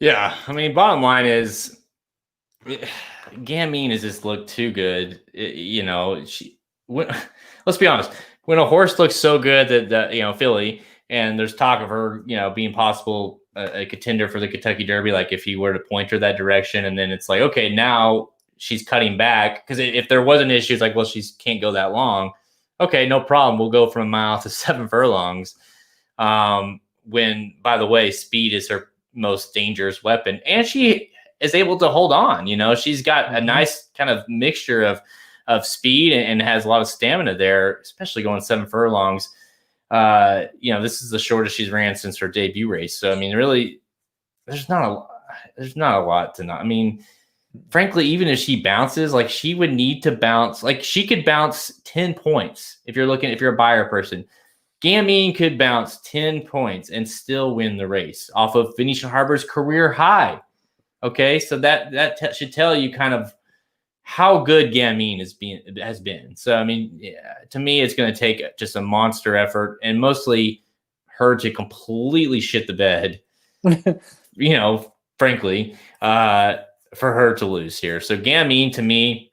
Yeah, I mean, bottom line is, Gamine has just looked too good. You know, let's be honest. When a horse looks so good that you know, filly, and there's talk of her, you know, being possible a contender for the Kentucky Derby, like if he were to point her that direction, and then it's like, okay, now she's cutting back, because if there was an issue, it's like, well, she can't go that long. Okay, no problem. We'll go from a mile to 7 furlongs. When, by the way, speed is her most dangerous weapon, and she is able to hold on. You know, she's got a nice kind of mixture of speed and has a lot of stamina there, especially going 7 furlongs. You know, this is the shortest she's ran since her debut race. So, I mean, really, there's not a lot to not. I mean, frankly, even if she bounces, like, she would need to bounce. Like, she could bounce 10 points if you're a buyer person. Gamine could bounce 10 points and still win the race off of Venetian Harbor's career high. Okay, so that should tell you kind of how good Gamine has been. So, I mean, yeah, to me, it's going to take just a monster effort, and mostly her to completely shit the bed, you know, frankly, for her to lose here. So Gamine, to me,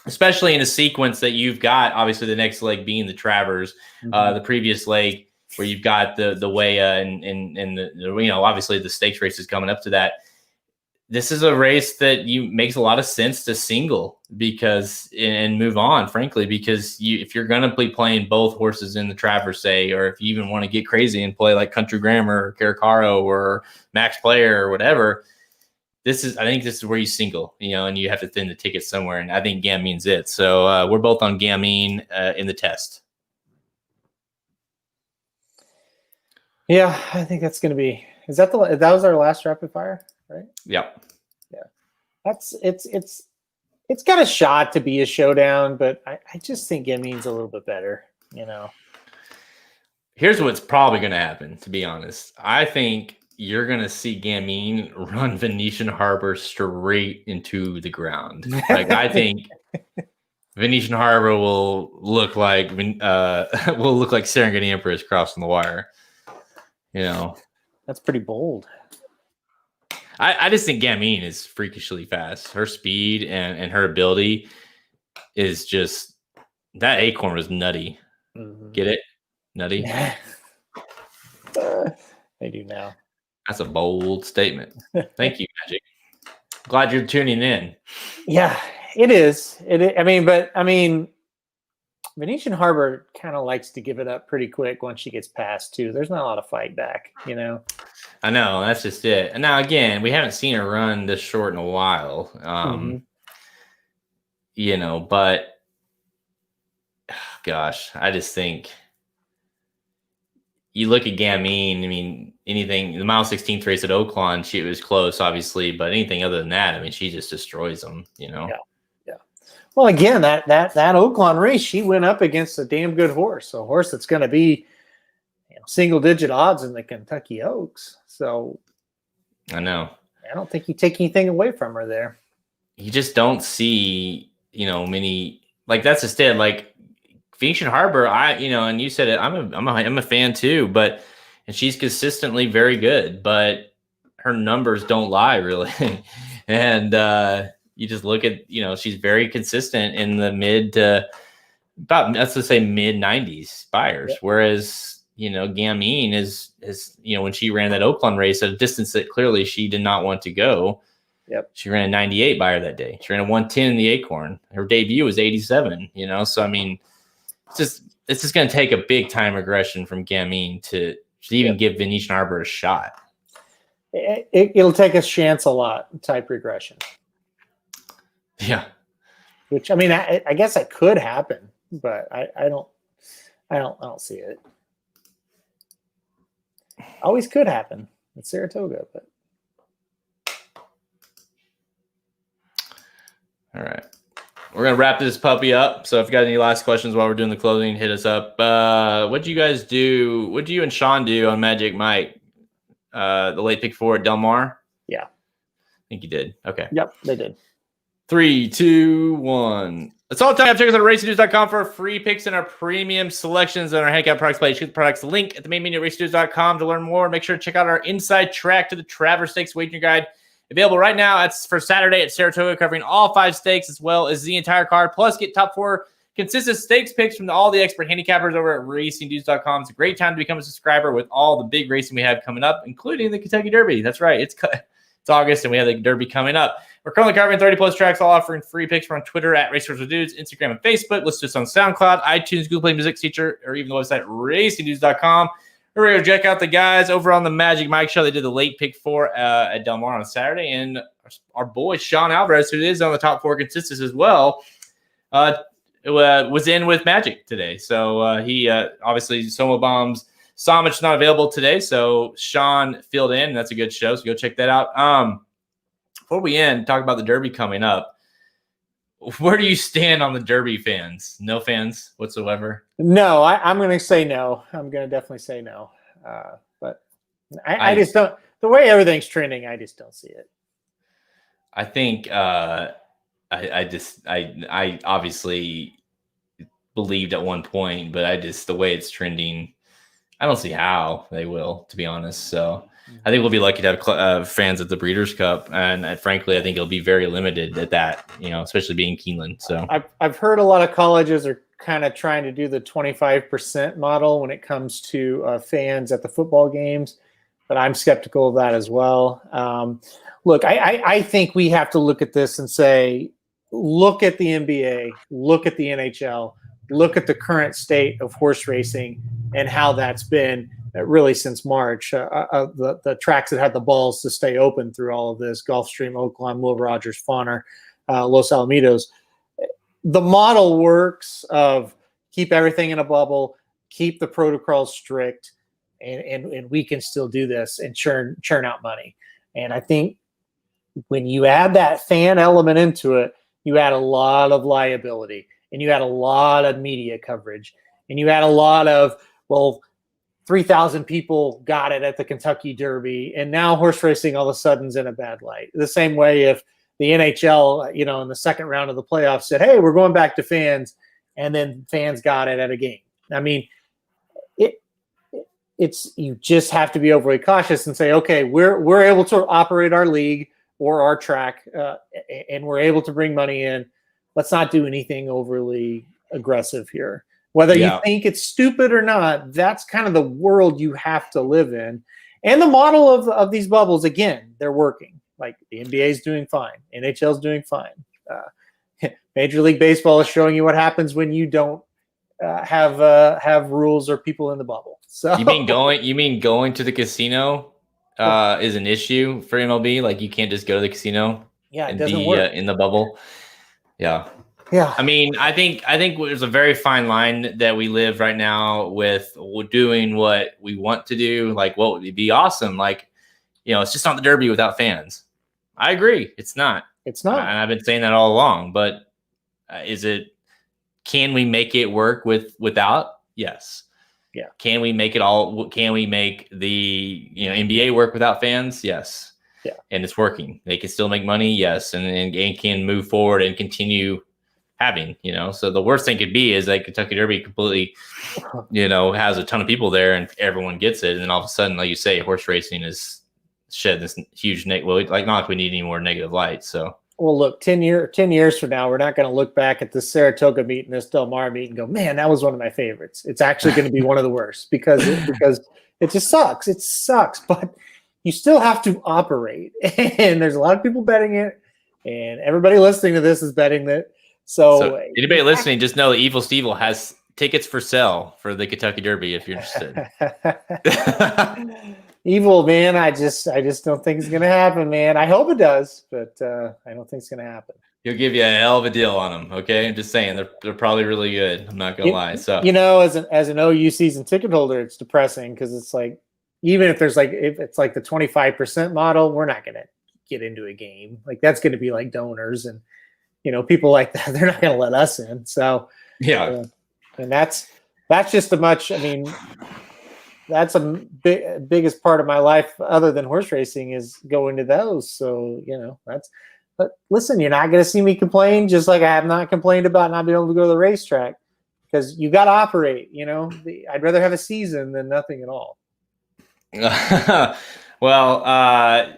especially in a sequence that you've got, obviously the next leg being the Travers, the previous leg where you've got the Weah and the, you know, obviously the stakes races coming up to that. This is a race that makes a lot of sense to single and move on, frankly, because if you're going to be playing both horses in the Travers, say, or if you even want to get crazy and play like Country Grammar or Caracaro or Max Player or whatever, I think this is where you single, you know, and you have to thin the ticket somewhere. And I think Gamine's it. So we're both on Gamine in the test. Yeah, I think that's going to be. That was our last rapid fire, right? Yep. Yeah, it's got a shot to be a showdown, but I just think Gamine's a little bit better. You know. Here's what's probably going to happen. To be honest, I think you're going to see Gamine run Venetian Harbor straight into the ground. Like, I think Venetian Harbor will look like Serengeti Empress crossing the wire. You know, that's pretty bold. I just think Gamine is freakishly fast. Her speed and her ability is just, that acorn was nutty. Get it? Nutty. I do now. That's a bold statement. Thank you, Magic. Glad you're tuning in. Yeah, it is. I mean, Venetian Harbor kind of likes to give it up pretty quick once she gets past too. There's not a lot of fight back, you know. I know, that's just it. And now again, we haven't seen her run this short in a while. You know, but gosh, I just think you look at Gamine, I mean, the mile 16th race at Oaklawn, she was close, obviously, but anything other than that, I mean, she just destroys them, you know. Yeah. Well, again, that Oaklawn race, she went up against a damn good horse, a horse that's going to be, you know, single-digit odds in the Kentucky Oaks. So, I know. I don't think you take anything away from her there. You just don't see, you know, many, like, that's just it. Like, Venetian Harbor, you know, and you said it, I'm a fan too, and she's consistently very good, but her numbers don't lie, really. And you just look at, you know, she's very consistent in the mid to about, let's just say, mid 90s buyers. Yep. Whereas, you know, Gamine is, you know, when she ran that Oaklawn race at a distance that clearly she did not want to go. Yep. She ran a 98 buyer that day. She ran a 110 in the Acorn. Her debut was 87, you know? So, I mean, it's just going to take a big time aggression from Gamine to even give Venetian Harbor a shot. It'll take a chance a lot type regression. Yeah. Which, I mean, I guess that could happen. but I don't see it. Always could happen at Saratoga, but all right. We're going to wrap this puppy up. So if you got any last questions while we're doing the closing, hit us up. What do you guys do? What do you and Sean do on Magic Mike? The late pick 4 at Del Mar? Yeah. I think you did. Okay. Yep, they did. 3, 2, 1. That's all the time. Check us out at racingnews.com for our free picks and our premium selections on our handicap products page. Check the products link at the main menu at racingnews.com to learn more. Make sure to check out our inside track to the Travers Stakes wagering guide. Available right now. It's for Saturday at Saratoga, covering all 5 stakes as well as the entire card. Plus, get top 4 consistent stakes picks from all the expert handicappers over at racingnews.com. It's a great time to become a subscriber with all the big racing we have coming up, including the Kentucky Derby. That's right. It's August, and we have the Derby coming up. We're currently covering 30-plus tracks, all offering free picks. We're on Twitter at Racers with Dudes, Instagram and Facebook. Listen to us on SoundCloud, iTunes, Google Play Music, Stitcher, or even the website racingnews.com. We're going to check out the guys over on the Magic Mike Show. They did the late pick 4 at Del Mar on Saturday. And our boy, Sean Alvarez, who is on the top 4 consistents as well, was in with Magic today. So he obviously, Soma Bombs, Samich not available today. So Sean filled in. And that's a good show. So go check that out. Before we end, talk about the Derby coming up. Where do you stand on the Derby fans? No fans whatsoever? No, I'm going to say no. I'm going to definitely say no. But I just don't. The way everything's trending, I just don't see it. I think I obviously believed at one point, but the way it's trending, I don't see how they will, to be honest. So I think we'll be lucky to have fans at the Breeders' Cup, and frankly, I think it'll be very limited at that. Especially being Keeneland. So I've heard a lot of colleges are kind of trying to do the 25% model when it comes to fans at the football games, but I'm skeptical of that as well. Look, I think we have to look at this and say, look at the NBA, look at the NHL, look at the current state of horse racing and how that's been really since March. The tracks that had the balls to stay open through all of this, Gulfstream, Oaklawn, Will Rogers, Fawner, Los Alamitos. The model works of keep everything in a bubble, keep the protocols strict, and we can still do this and churn out money. And I think when you add that fan element into it, you add a lot of liability, and you add a lot of media coverage, and you add a lot of, 3,000 people got it at the Kentucky Derby, and now horse racing all of a sudden is in a bad light. The same way if the NHL, in the second round of the playoffs said, hey, we're going back to fans, and then fans got it at a game. I mean, it's you just have to be overly cautious and say, okay, we're able to operate our league or our track, and we're able to bring money in. Let's not do anything overly aggressive here. Whether you think it's stupid or not, that's kind of the world you have to live in. And the model of these bubbles, again, they're working. Like the NBA is doing fine. NHL is doing fine. Major League Baseball is showing you what happens when you don't have rules or people in the bubble. So you mean going to the casino is an issue for MLB? Like you can't just go to the casino it doesn't work in the bubble. Yeah. Yeah. I mean, I think there's a very fine line that we live right now with doing what we want to do. Like what would be awesome? Like, it's just not the Derby without fans. I agree. It's not. It's not. And I've been saying that all along, but can we make it work without? Yes. Yeah. Can we make the NBA work without fans? Yes. Yeah. And it's working. They can still make money. Yes. And can move forward and continue having, so the worst thing could be is like Kentucky Derby completely, has a ton of people there and everyone gets it. And then all of a sudden, like you say, horse racing is shed this huge not like we need any more negative light. So, well, look, 10 years from now, we're not going to look back at this Saratoga meet and this Del Mar meet and go, man, that was one of my favorites. It's actually going to be one of the worst because it just sucks. It sucks, but you still have to operate. And there's a lot of people betting it, and everybody listening to this is betting that. So anybody listening, just know that Evil Steve has tickets for sale for the Kentucky Derby if you're interested. Evil, man, I just don't think it's gonna happen, man. I hope it does, but I don't think it's gonna happen. he'll give you a hell of a deal on them. Okay, I'm just saying they're probably really good. I'm not gonna lie. So as an OU season ticket holder, it's depressing because it's like even if it's like the 25% model, we're not gonna get into a game. Like that's gonna be like donors and people like that. They're not gonna let us in. So yeah, and that's just a much. I mean, that's biggest part of my life other than horse racing is going to those. So that's. But listen, you're not going to see me complain, just like I have not complained about not being able to go to the racetrack because you got to operate. I'd rather have a season than nothing at all. Well,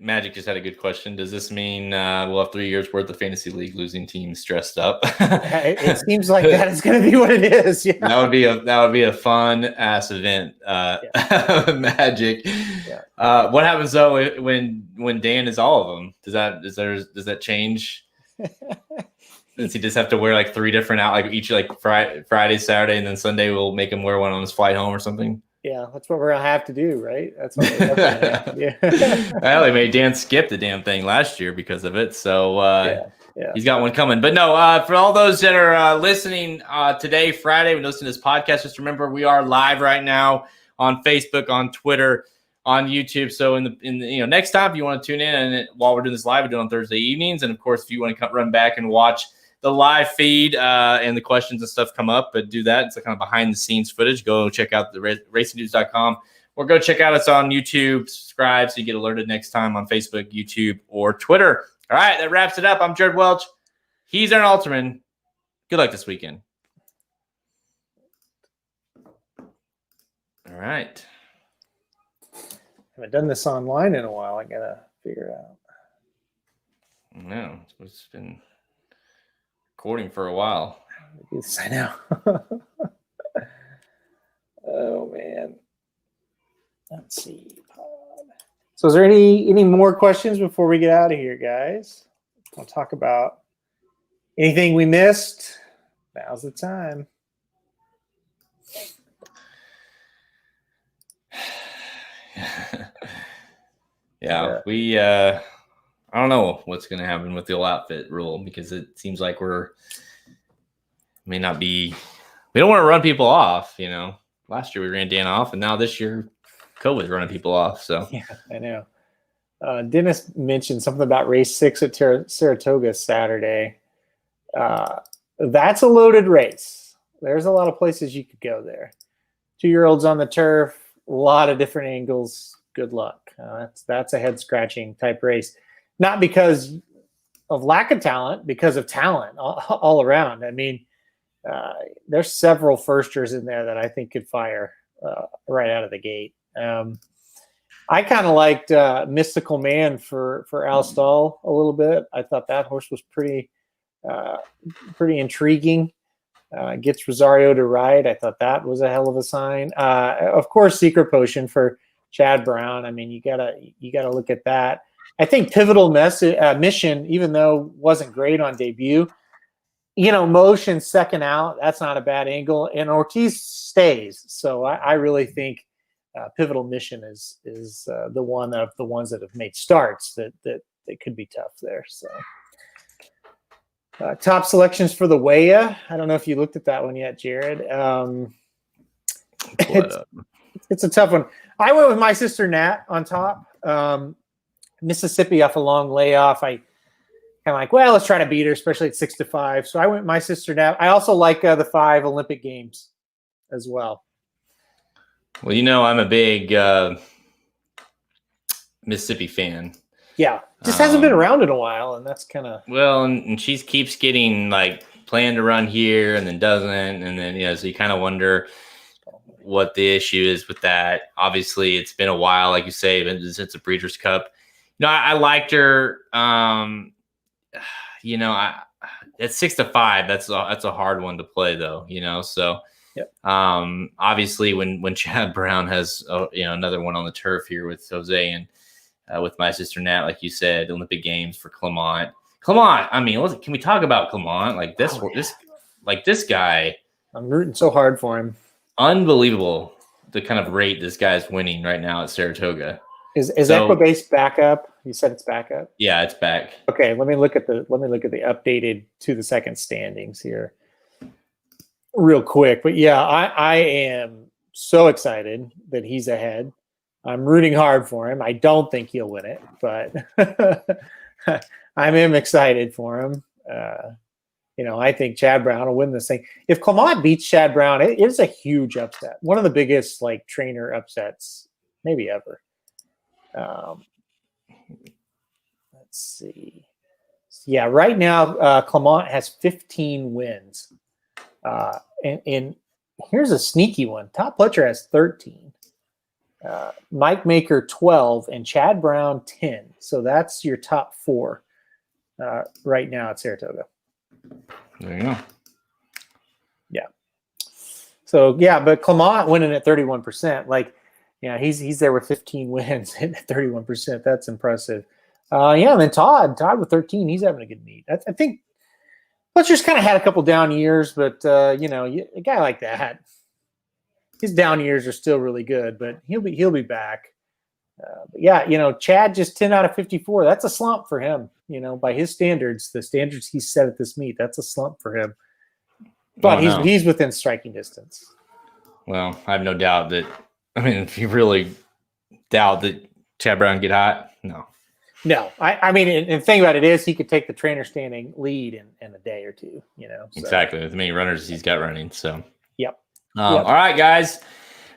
Magic just had a good question. Does this mean we'll have 3 years worth of fantasy league losing teams dressed up? It seems like that is going to be what it is. Yeah, that would be a fun ass event. Magic. Yeah. What happens though when Dan is all of them? Does that change? Does he just have to wear like 3 different each like Friday, Saturday, and then Sunday we'll make him wear one on his flight home or something? Yeah, that's what we're gonna have to do, right? That's what we're gonna have to do. Well, they made Dan skip the damn thing last year because of it, so he's got one coming. But no, for all those that are listening today, Friday, when listening to this podcast, just remember we are live right now on Facebook, on Twitter, on YouTube. So in the next time if you want to tune in, and while we're doing this live, we do it on Thursday evenings, and of course if you want to run back and watch the live feed and the questions and stuff come up, but do that. It's kind of behind the scenes footage. Go check out the racingnews.com or go check out us on YouTube. Subscribe so you get alerted next time on Facebook, YouTube, or Twitter. All right, that wraps it up. I'm Jared Welch. He's Aaron Alterman. Good luck this weekend. All right. Haven't done this online in a while. I gotta figure it out. No, it's been recording for a while. Yes, I know. Oh man. Let's see. So is there any more questions before we get out of here, guys? I'll talk about anything we missed. Now's the time. Yeah, we I don't know what's going to happen with the all outfit rule because it seems like we don't want to run people off. Last year we ran Dan off, and now this year COVID's running people off. So yeah, I know. Dennis mentioned something about race 6 at Saratoga Saturday. That's a loaded race. There's a lot of places you could go there. 2-year-olds on the turf, a lot of different angles. Good luck. That's a head scratching type race. Not because of lack of talent, because of talent all around. I mean, there's several firsters in there that I think could fire right out of the gate. I kind of liked Mystical Man for Al Stahl a little bit. I thought that horse was pretty intriguing. Gets Rosario to ride. I thought that was a hell of a sign. Of course, Secret Potion for Chad Brown. I mean, you gotta look at that. I think Pivotal Mission, even though wasn't great on debut, motion second out, that's not a bad angle. And Ortiz stays. So I really think Pivotal Mission is the one of the ones that have made starts that could be tough there. So top selections for the Weah. I don't know if you looked at that one yet, Jared. It's a tough one. I went with My Sister Nat on top. Mississippi off a long layoff. I kind of like, well, let's try to beat her, especially at 6-5. So I went My Sister Nat. I also like the 5 Olympic Games as well. Well, I'm a big Mississippi fan. Yeah, just hasn't been around in a while, and that's kind of well. And she keeps getting like planned to run here, and then doesn't, and then so you kind of wonder what the issue is with that. Obviously, it's been a while, like you say, since the Breeders' Cup. I liked her. At 6-5, that's a hard one to play, though. So. Yep. Obviously, when Chad Brown has another one on the turf here with Jose and with My Sister Nat, like you said, Olympic Games for Clement. I mean, can we talk about Clement? Like this guy. I'm rooting so hard for him. Unbelievable the kind of rate this guy's winning right now at Saratoga. Is Equibase back up? You said it's back up? Yeah, it's back. Okay, let me look at the updated to the second standings here real quick. But yeah, I am so excited that he's ahead. I'm rooting hard for him. I don't think he'll win it, but I am excited for him. I think Chad Brown will win this thing. If Clement beats Chad Brown, it is a huge upset. One of the biggest trainer upsets maybe ever. Let's see. Yeah, right now Clement has 15 wins. And here's a sneaky one. Top Pletcher has 13. Mike Maker 12 and Chad Brown 10. So that's your top 4 right now at Saratoga. There you go. Yeah. So yeah, but Clement winning at 31%. He's there with 15 wins and 31%. That's impressive. And then Todd with 13. He's having a good meet. I think Fletcher's kind of had a couple down years, but a guy like that, his down years are still really good, but he'll be back. But yeah, Chad just 10 out of 54. That's a slump for him. By his standards, the standards he set at this meet, that's a slump for him. But he's within striking distance. Well, I have no doubt that. I mean, if you really doubt that Chad Brown get hot, no. No, I mean, and the thing about it is he could take the trainer standing lead in a day or two. So. Exactly, with many runners he's got running. So. Yep. All right, guys.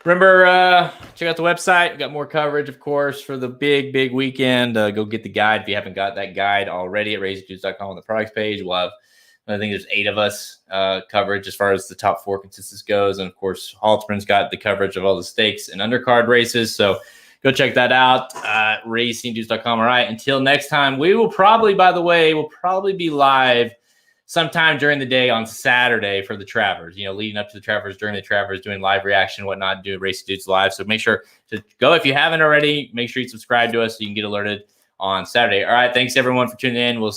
Remember, check out the website. We got more coverage, of course, for the big weekend. Go get the guide if you haven't got that guide already at racingjuice.com on the products page. We'll have, I think there's 8 of us coverage as far as the top 4 consensus goes. And, of course, Halterman's got the coverage of all the stakes and undercard races. So go check that out, racingjuice.com. All right, until next time, we will probably, by the way, be live sometime during the day on Saturday for the Travers, leading up to the Travers, during the Travers, doing live reaction, whatnot, doing Racing Dudes live. So make sure to go. If you haven't already, make sure you subscribe to us so you can get alerted on Saturday. All right. Thanks everyone for tuning in. We'll